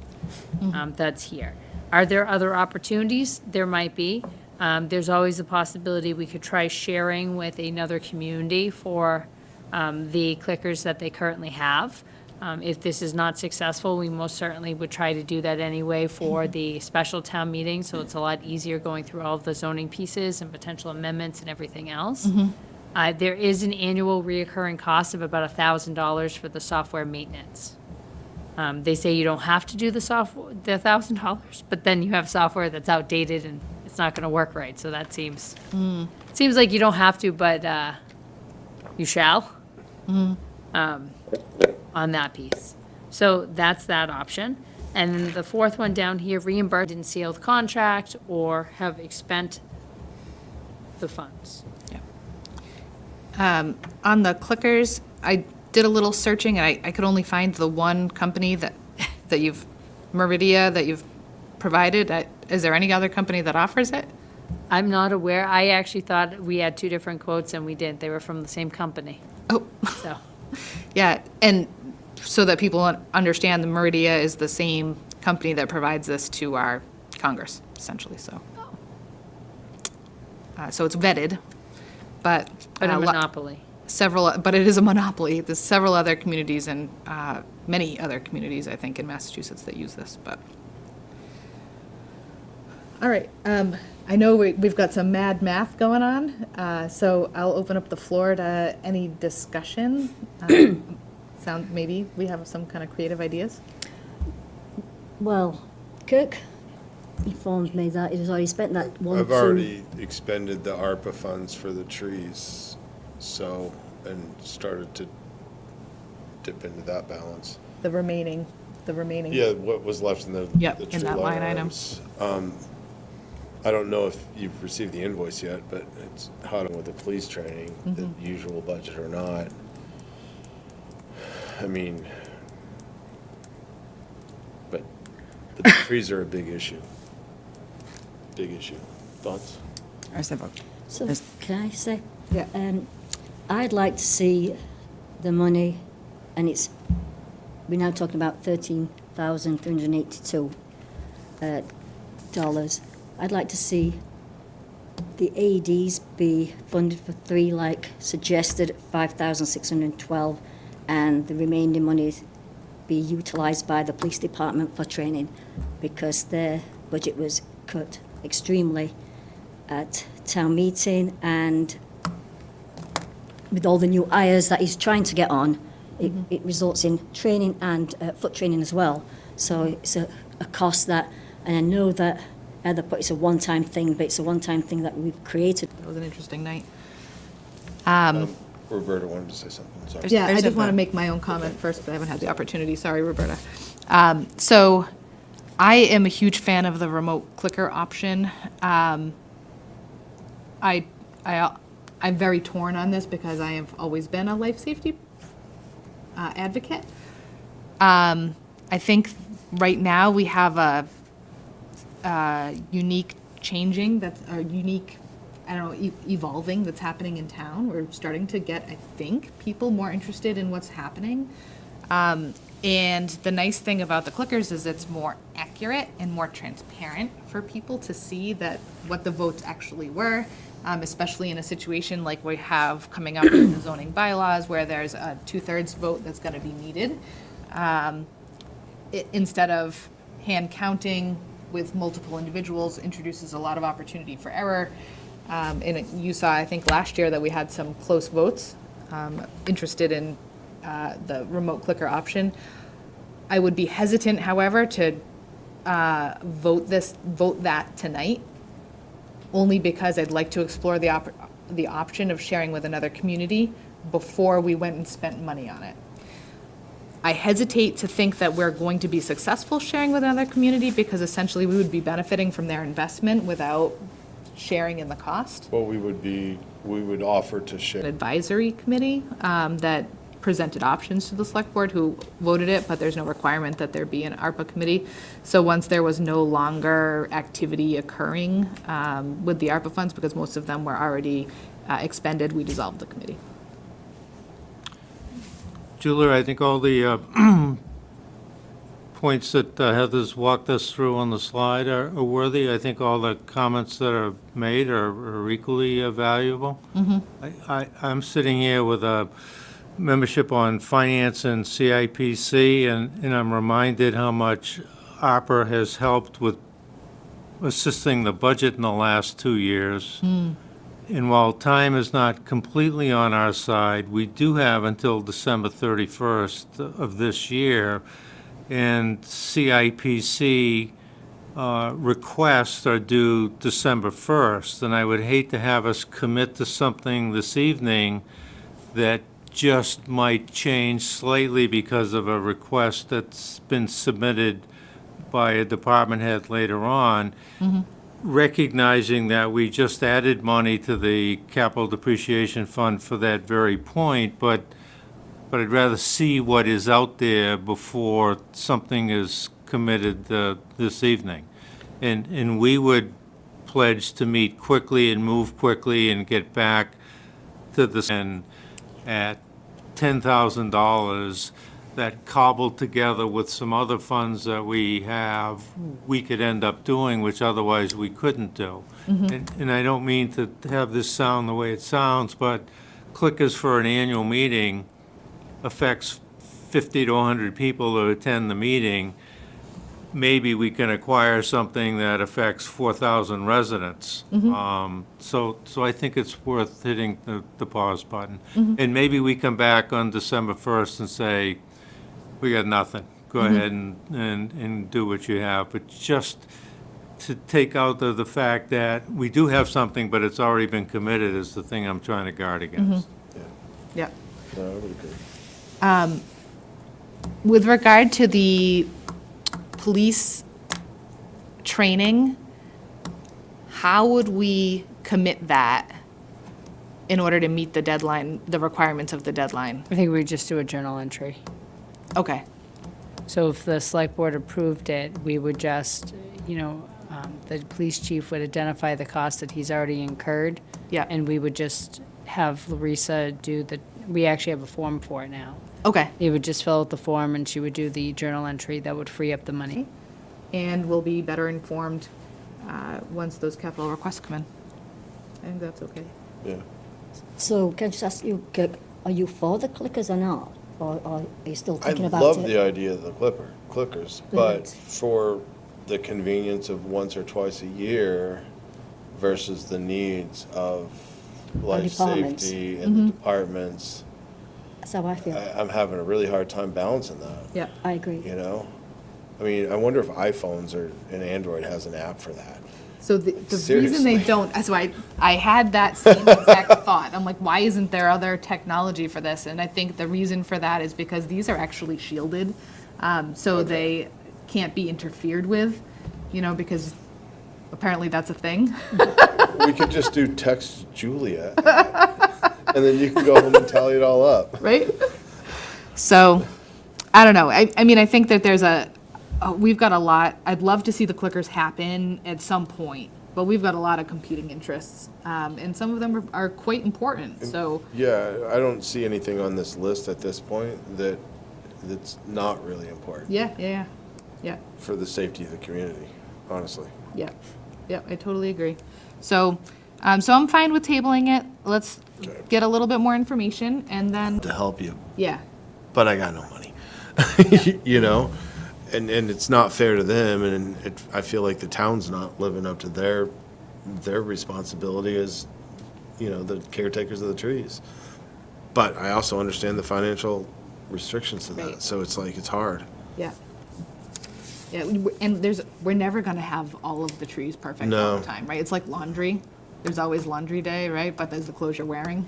that's here. Are there other opportunities? There might be. There's always a possibility we could try sharing with another community for the clickers that they currently have. If this is not successful, we most certainly would try to do that anyway for the special town meeting, so it's a lot easier going through all of the zoning pieces and potential amendments and everything else. There is an annual reoccurring cost of about $1,000 for the software maintenance. They say you don't have to do the $1,000, but then you have software that's outdated and it's not gonna work right, so that seems like you don't have to, but you shall. On that piece. So that's that option. And then the fourth one down here, reimburse didn't seal the contract or have expent the funds. On the clickers, I did a little searching, and I could only find the one company that you've, Meridia, that you've provided. Is there any other company that offers it? I'm not aware. I actually thought we had two different quotes and we didn't. They were from the same company, Oh, so. yeah, and so that people understand, the Meridia is the same company that provides this to our Congress, essentially, so. So it's vetted, but. But a lo- monopoly. But it is a monopoly. There's several other communities and many other communities, I think, in Massachusetts that use this, but. All right, I know we've got some mad math going on, so I'll open up the floor to any discussion. Maybe we have some kind of creative ideas. Well, Kirk informed me that he's already spent that one. I've already expended the ARPA funds for the trees, so, and started to dip into that balance. The remaining. Yeah, what was left in the Yep, the in tree that line item. items. I don't know if you've received the invoice yet, but it's hot with the police training, the usual budget or not. I mean, but the trees are a big issue. Big issue. Thoughts? I said, vote. So, Yes. can I say? Yeah. I'd like to see the money, and we're now talking about $13,382 dollars. I'd like to see the AEDs be funded for 3, like suggested, 5,612, and the remaining monies be utilized by the police department for training, because their budget was cut extremely at town meeting, and with all the new hires that he's trying to get on, it results in training and foot training as well. So it's a cost that, and I know that it's a one-time thing, but it's a one-time thing that we've created. It was an interesting night. Roberta wanted to say something, sorry. Yeah, I There's a just want to vote. make my own comment first, because I haven't had the opportunity. Sorry, Roberta. So I am a huge fan of the remote clicker option. I'm very torn on this because I have always been a life safety advocate. I think right now we have a unique changing, evolving that's happening in town. We're starting to get, I think, people more interested in what's happening. And the nice thing about the clickers is it's more accurate and more transparent for people to see that what the votes actually were, especially in a situation like we have coming up in the zoning bylaws where there's a 2/3 vote that's going to be needed. Instead of hand counting with multiple individuals, introduces a lot of opportunity for error. And you saw, I think, last year that we had some close votes interested in the remote clicker option. I would be hesitant, however, to vote that tonight, only because I'd like to explore the option of sharing with another community before we went and spent money on it. I hesitate to think that we're going to be successful sharing with another community because essentially we would be benefiting from their investment without sharing in the cost. Well, we would offer to share. Advisory committee that presented options to the select board who voted it, but there's no requirement that there be an ARPA committee. So once there was no longer activity occurring with the ARPA funds, because most of them were already expended, we dissolved the committee. Julia, I think all the points that Heather's walked us through on the slide are worthy. I think all the comments that are made are equally valuable. I'm sitting here with a membership on finance and CIPC, and I'm reminded how much ARPA has helped with assisting the budget in the last 2 years. And while time is not completely on our side, we do have until December 31st of this year, and CIPC requests are due December 1st. And I would hate to have us commit to something this evening that just might change slightly because of a request that's been submitted by a department head later on. Recognizing that we just added money to the capital depreciation fund for that very point, but I'd rather see what is out there before something is committed this evening. And we would pledge to meet quickly and move quickly and get back to the, and at $10,000 that cobbled together with some other funds that we have, we could end up doing, which otherwise we couldn't do. And I don't mean to have this sound the way it sounds, but clickers for an annual meeting affects 50 to 100 people that attend the meeting. Maybe we can acquire something that affects 4,000 residents. So I think it's worth hitting the pause button. And maybe we come back on December 1st and say, we got nothing. Go ahead and do what you have. But just to take out the fact that we do have something, but it's already been committed is the thing I'm trying to guard against. Yep. No, I would agree. With regard to the police training, how would we commit that in order to meet the deadline, the requirements of the deadline? I think we just do a journal entry. Okay, So if the select board approved it, we would just, the police chief would identify the cost that he's already incurred. Yeah. And we would just have Larissa we actually have a form for it now. okay. He would just fill out the form and she would do the journal entry that would free up the money. And we'll be better informed once those capital requests come in. I think that's okay. Yeah. So can I just ask you, are you for the clickers or not? Or are you still I thinking about it? love the idea of the clickers, but Right. for the convenience of once or twice a year versus the needs of life departments. safety and the departments, That's how I feel. I'm having a really hard time balancing that, Yeah. I agree. you know? I mean, I wonder if iPhones and Android has an app for that. So the reason Seriously. they don't, so I had that same exact thought. I'm like, why isn't there other technology for this? And I think the reason for that is because these are actually shielded, so they can't be interfered with, because apparently that's a thing. We could just do text Julia, and then you can go home and tally it all up. Right? So, I don't know. I mean, I think that we've got a lot, I'd love to see the clickers happen at some point, but we've got a lot of competing interests. And some of them are quite important, so, Yeah, I don't see anything on this list at this point that's not really important yeah. for the safety of the community, honestly. Yeah, I totally agree. So I'm fine with tabling it. Let's Okay. get a little bit more information and then, To help you, yeah, but I got no money. And it's not fair to them, and I feel like the town's not living up to their responsibility as, the caretakers of the trees. But I also understand the financial restrictions to that, Right. so it's like, it's hard. yeah. Yeah, and we're never gonna have all of the trees perfect all No. the time, right? It's like laundry. There's always laundry day, right? But there's the clothes you're wearing.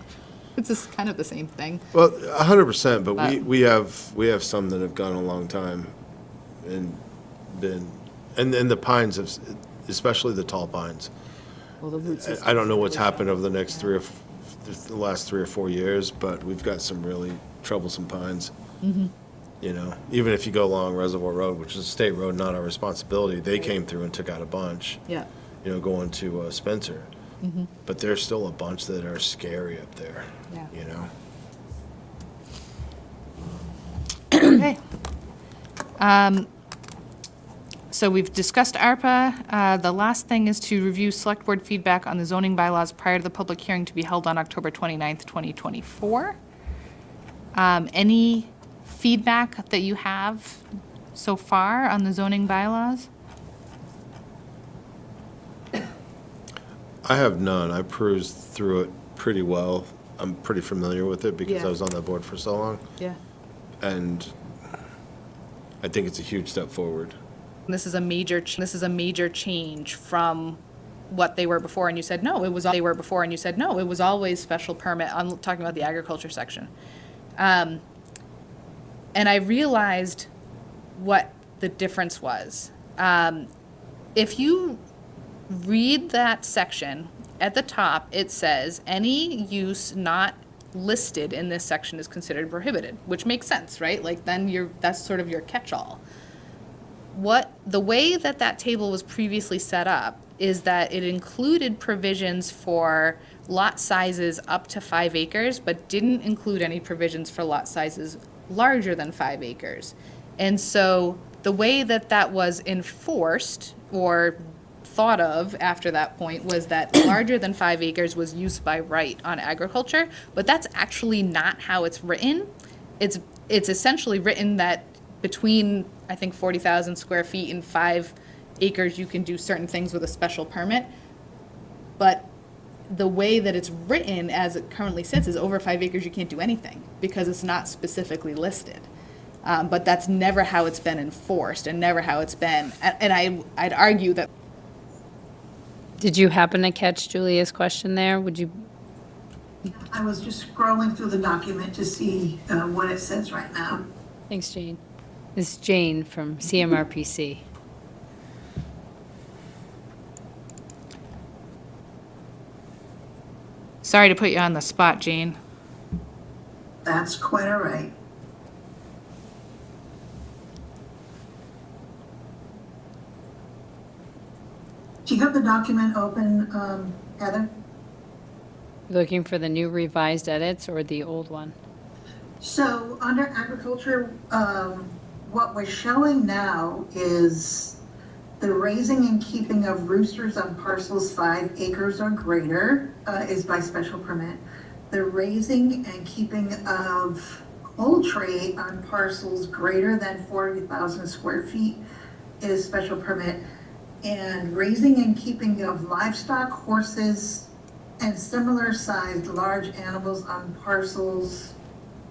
It's just kind of the same thing. Well, 100%, but But- we have some that have gone a long time and been, and the pines have, especially the tall pines. Well, the root system. I don't know what's happened over the next the last 3 or 4 years, but we've got some really troublesome pines. You know, even if you go along Reservoir Road, which is a state road, not our responsibility, they came through and took out a bunch, Yeah. you know, going to Spencer. But there's still a bunch that are scary up there, Yeah. you know? Okay. So we've discussed ARPA. The last thing is to review select board feedback on the zoning bylaws prior to the public hearing to be held on October 29th, 2024. Any feedback that you have so far on the zoning bylaws? I have none. I perused through it pretty well. I'm pretty familiar with it because Yeah. I was on that board for so long. Yeah. And I think it's a huge step forward. This is a major change from what they were before, and you said, no, it was, they were before, and you said, no, it was always special permit. I'm talking about the agriculture section. And I realized what the difference was. If you read that section, at the top, it says, any use not listed in this section is considered prohibited, which makes sense, right? Like, then that's sort of your catch-all. The way that that table was previously set up is that it included provisions for lot sizes up to 5 acres, but didn't include any provisions for lot sizes larger than 5 acres. And so the way that that was enforced or thought of after that point was that larger than 5 acres was use by right on agriculture, but that's actually not how it's written. It's essentially written that between, I think, 40,000 square feet and 5 acres, you can do certain things with a special permit. But the way that it's written as it currently sits is over 5 acres, you can't do anything because it's not specifically listed. But that's never how it's been enforced and never how it's been. And I'd argue that. Did you happen to catch Julia's question there? Would you, I was just scrolling through the document to see what it says right now. thanks, Jane. This is Jane from CMRPC. Sorry to put you on the spot, Jane. That's quite all right. Do you have the document open, Heather? Looking for the new revised edits or the old one? So under agriculture, what we're showing now is the raising and keeping of roosters on parcels 5 acres or greater is by special permit. The raising and keeping of poultry on parcels greater than 40,000 square feet is special permit. And raising and keeping of livestock, horses, and similar sized large animals on parcels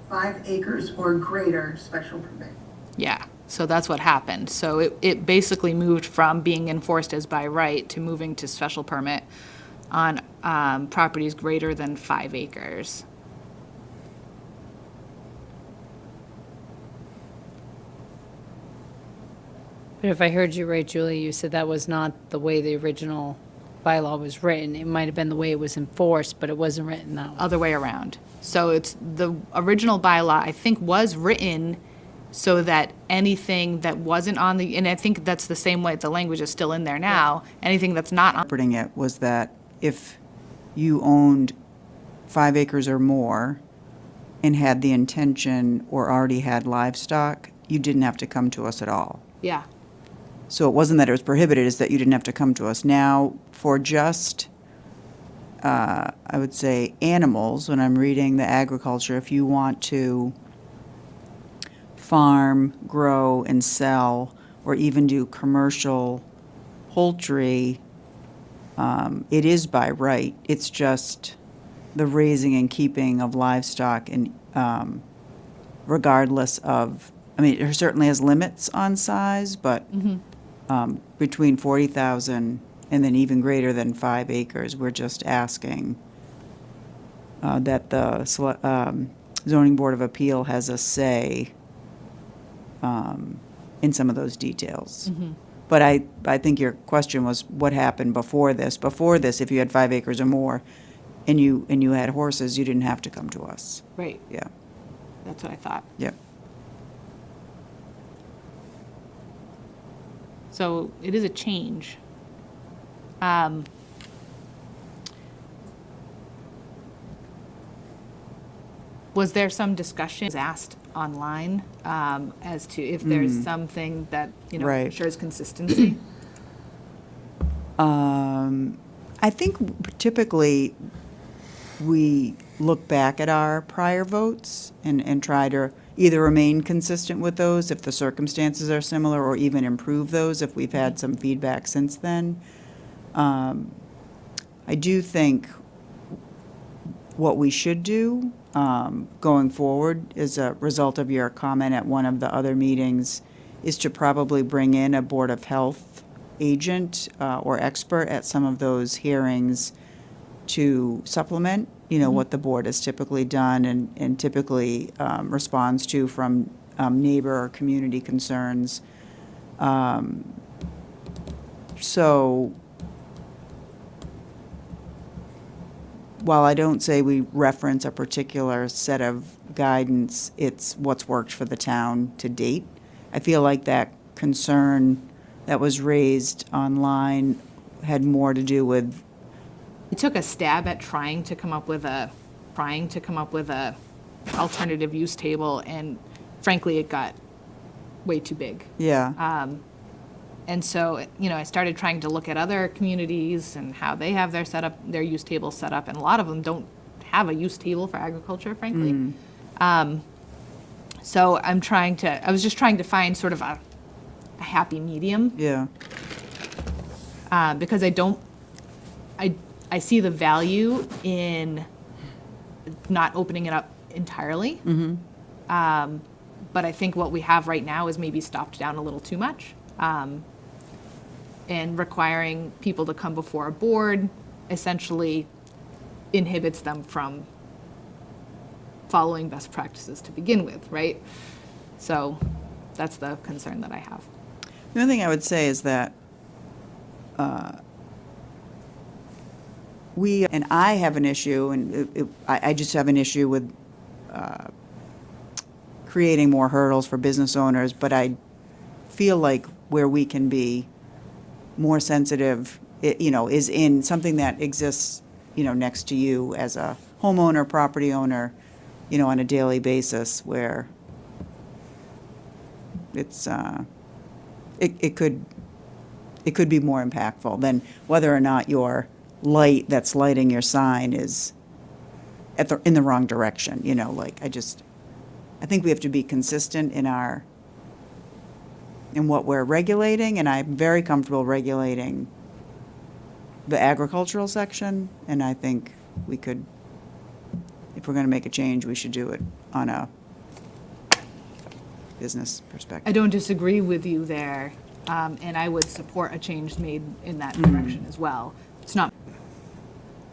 5 acres or greater, special permit. Yeah, so that's what happened. So it basically moved from being enforced as by right to moving to special permit on properties greater than 5 acres. But if I heard you right, Julie, you said that was not the way the original bylaw was written. It might have been the way it was enforced, but it wasn't written that way. Other way around. So it's the original bylaw, I think, was written so that anything that wasn't on the, and I think that's the same way, the language is still in there now, anything that's not on. Interpreting it was that if you owned 5 acres or more and had the intention or already had livestock, you didn't have to come to us at all. Yeah, So it wasn't that it was prohibited, it's that you didn't have to come to us. Now, for just, I would say, animals, when I'm reading the agriculture, if you want to farm, grow, and sell, or even do commercial poultry, it is by right. It's just the raising and keeping of livestock, and regardless of, I mean, it certainly has limits on size, but between 40,000 and then even greater than 5 acres, we're just asking that the zoning board of appeal has a say in some of those details. But I think your question was, what happened before this? Before this, if you had 5 acres or more and you had horses, you didn't have to come to us. Right, Yeah, that's what I thought. yep. So it is a change. Was there some discussion asked online as to if there's something that, Right. ensures consistency? I think typically we look back at our prior votes and try to either remain consistent with those if the circumstances are similar, or even improve those if we've had some feedback since then. I do think what we should do going forward, as a result of your comment at one of the other meetings, is to probably bring in a Board of Health agent or expert at some of those hearings to supplement, what the board has typically done and typically responds to from neighbor or community concerns. So while I don't say we reference a particular set of guidance, it's what's worked for the town to date. I feel like that concern that was raised online had more to do with, We took a stab at trying to come up with a alternative use table, and frankly, it got way too big. yeah, And so, I started trying to look at other communities and how they have their use tables set up, and a lot of them don't have a use table for agriculture, frankly. So I was just trying to find sort of a happy medium, yeah, because I see the value in not opening it up entirely. But I think what we have right now is maybe stopped down a little too much. And requiring people to come before a board essentially inhibits them from following best practices to begin with, right? So that's the concern that I have. The only thing I would say is that and I have an issue, and I just have an issue with creating more hurdles for business owners, but I feel like where we can be more sensitive, is in something that exists, next to you as a homeowner, property owner, on a daily basis, where it's, it could be more impactful than whether or not your light that's lighting your sign is in the wrong direction, I think we have to be consistent in what we're regulating, and I'm very comfortable regulating the agricultural section, and I think we could, if we're going to make a change, we should do it on a business perspective. I don't disagree with you there, and I would support a change made in that direction as well. It's not.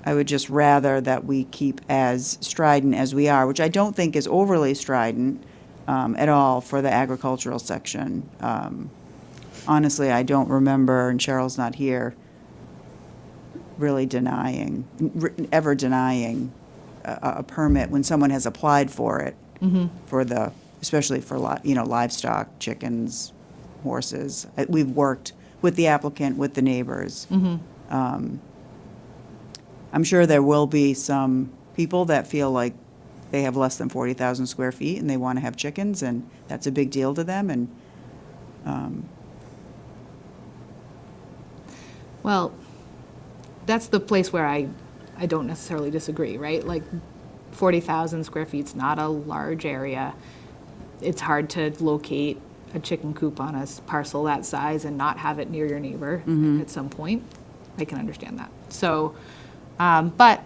I would just rather that we keep as strident as we are, which I don't think is overly strident at all for the agricultural section. Honestly, I don't remember, and Cheryl's not here, really ever denying a permit when someone has applied for it, especially for livestock, chickens, horses. We've worked with the applicant, with the neighbors. I'm sure there will be some people that feel like they have less than 40,000 square feet and they want to have chickens, and that's a big deal to them, and Well, that's the place where I don't necessarily disagree, right? Like 40,000 square feet's not a large area. It's hard to locate a chicken coop on a parcel that size and not have it near your neighbor at some point. I can understand that. So, but,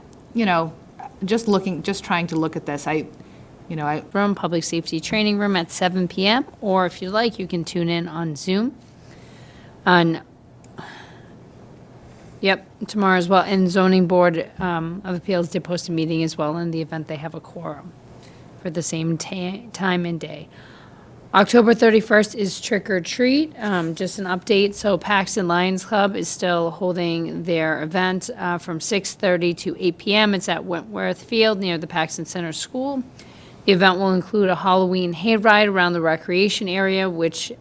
just trying to look at this, Room Public Safety Training Room at 7 p.m., or if you like, you can tune in on Zoom. On, yep, tomorrow as well. And zoning board of appeals did post a meeting as well in the event they have a quorum for the same time and day. October 31st is trick or treat. Just an update. So Paxton Lions Club is still holding their event from 6:30 to 8 p.m. It's at Wentworth Field near the Paxton Center School. The event will include a Halloween hayride around the recreation area, let's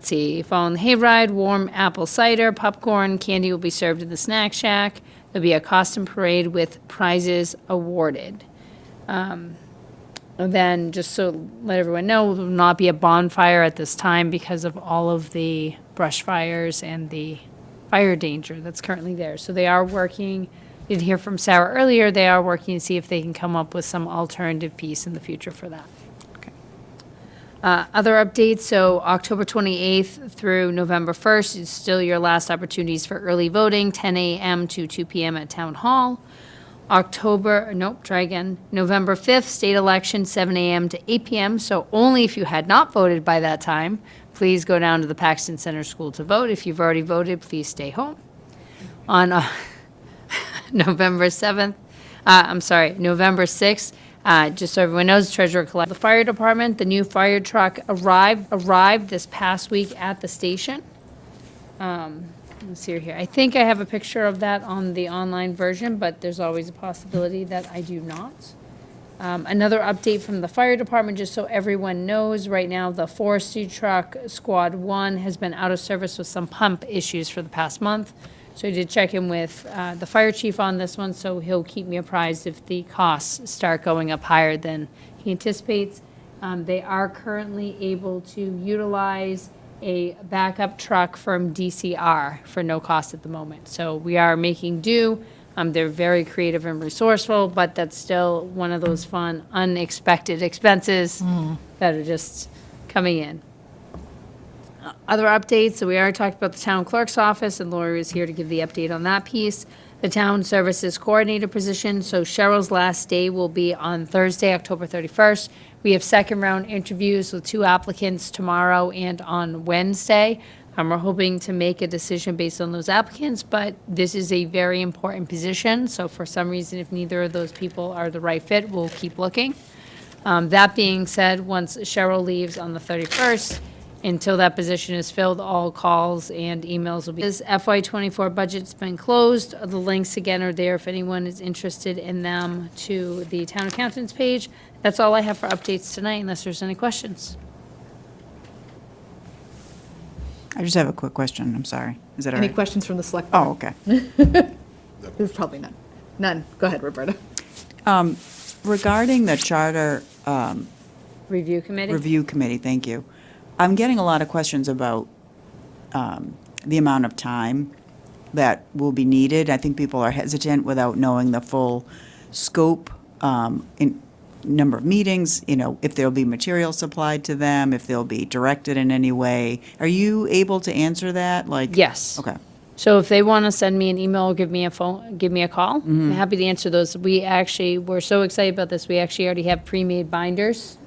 see, following the hayride, warm apple cider, popcorn, candy will be served in the snack shack. There'll be a costume parade with prizes awarded. And then, just so let everyone know, there will not be a bonfire at this time because of all of the brush fires and the fire danger that's currently there. So they are working, you did hear from Sarah earlier, they are working to see if they can come up with some alternative piece in the future for that. Other updates, so October 28th through November 1st is still your last opportunities for early voting, 10 a.m. to 2 p.m. at Town Hall. November 5th, state election, 7 a.m. to 8 p.m. So only if you had not voted by that time, please go down to the Paxton Center School to vote. If you've already voted, please stay home. On November 6th, just so everyone knows, Treasurer collect the fire department. The new fire truck arrived this past week at the station. Let's see here. I think I have a picture of that on the online version, but there's always a possibility that I do not. Another update from the fire department, just so everyone knows, right now the forestry truck Squad 1 has been out of service with some pump issues for the past month. So I did check in with the fire chief on this one, so he'll keep me apprised if the costs start going up higher than he anticipates. They are currently able to utilize a backup truck from DCR for no cost at the moment. So we are making do. They're very creative and resourceful, but that's still one of those fun, unexpected expenses that are just coming in. Other updates, so we already talked about the town clerk's office, and Lori is here to give the update on that piece. The town services coordinator position, so Cheryl's last day will be on Thursday, October 31st. We have second round interviews with 2 applicants tomorrow and on Wednesday. We're hoping to make a decision based on those applicants, but this is a very important position, so for some reason, if neither of those people are the right fit, we'll keep looking. That being said, once Cheryl leaves on the 31st, until that position is filled, all calls and emails will be. This FY24 budget's been closed. The links again are there if anyone is interested in them to the town accountant's page. That's all I have for updates tonight, unless there's any questions. I just have a quick question, I'm sorry. Is that all Any right? questions from the select board? Oh, okay. There's probably none. None. Go ahead, Roberta. Regarding the charter Review committee? review committee, thank you. I'm getting a lot of questions about the amount of time that will be needed. I think people are hesitant without knowing the full scope, in number of meetings, if there'll be material supplied to them, if they'll be directed in any way. Are you able to answer that? Yes. Okay. So if they want to send me an email or give me a call, I'm happy to answer those. We're so excited about this, we actually already have pre-made binders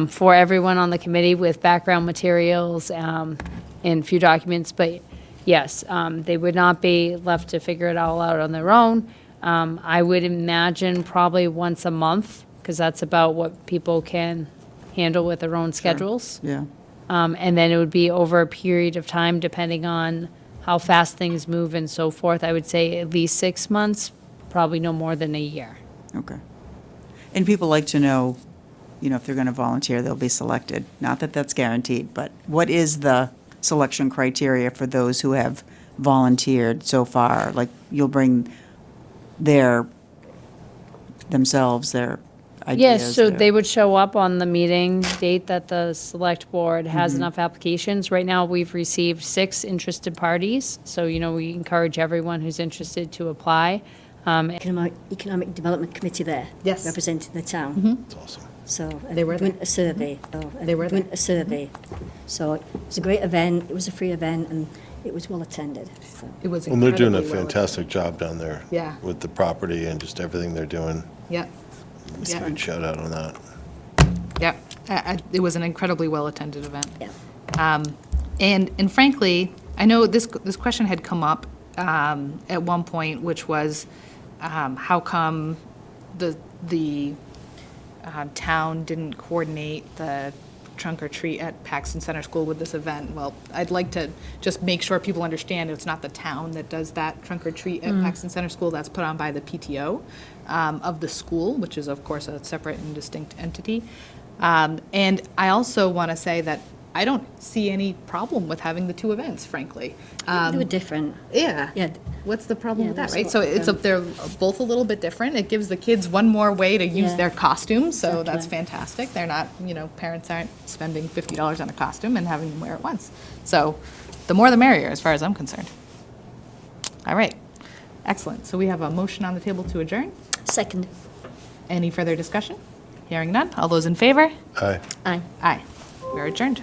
for everyone on the committee with background materials and a few documents. But yes, they would not be left to figure it all out on their own. I would imagine probably once a month, because that's about what people can handle with their own schedules. Yeah. And then it would be over a period of time, depending on how fast things move and so forth. I would say at least 6 months, probably no more than a year. Okay. And people like to know, if they're going to volunteer, they'll be selected. Not that that's guaranteed, but what is the selection criteria for those who have volunteered so far? Like, you'll bring their ideas. Yes, so they would show up on the meeting date that the select board has enough applications. Right now, we've received 6 interested parties, so, we encourage everyone who's interested to apply. Economic Development Committee there. Yes. Representing the town. It's awesome. So They were doing there. a survey. They were Doing there. a survey. So it was a great event. It was a free event, and it was well attended. So. It was Well, they're doing a incredibly well- fantastic job down there. Yeah. With the property and just everything they're doing. Yeah. Yeah. Good shout out on that. Yeah. It was an incredibly well-attended event. Yeah. And frankly, I know this question had come up at one point, which was, how come the town didn't coordinate the trunk or treat at Paxton Center School with this event? Well, I'd like to just make sure people understand it's not the town that does that trunk or treat at Paxton Center School. That's put on by the PTO of the school, which is of course a separate and distinct entity. And I also want to say that I don't see any problem with having the two events, frankly. They were different. Yeah. Yeah. What's the problem Yeah, with that, there's a right? So lot it's, of they're both a little bit different. It gives the kids one more way to use Yeah. their costumes, so that's Exactly. fantastic. They're not, parents aren't spending $50 on a costume and having them wear it once. So the more the merrier, as far as I'm concerned. All right, excellent. So we have a motion on the table to adjourn. Second. Any further discussion? Hearing none. All those in favor? Aye. Aye. Aye. We're adjourned.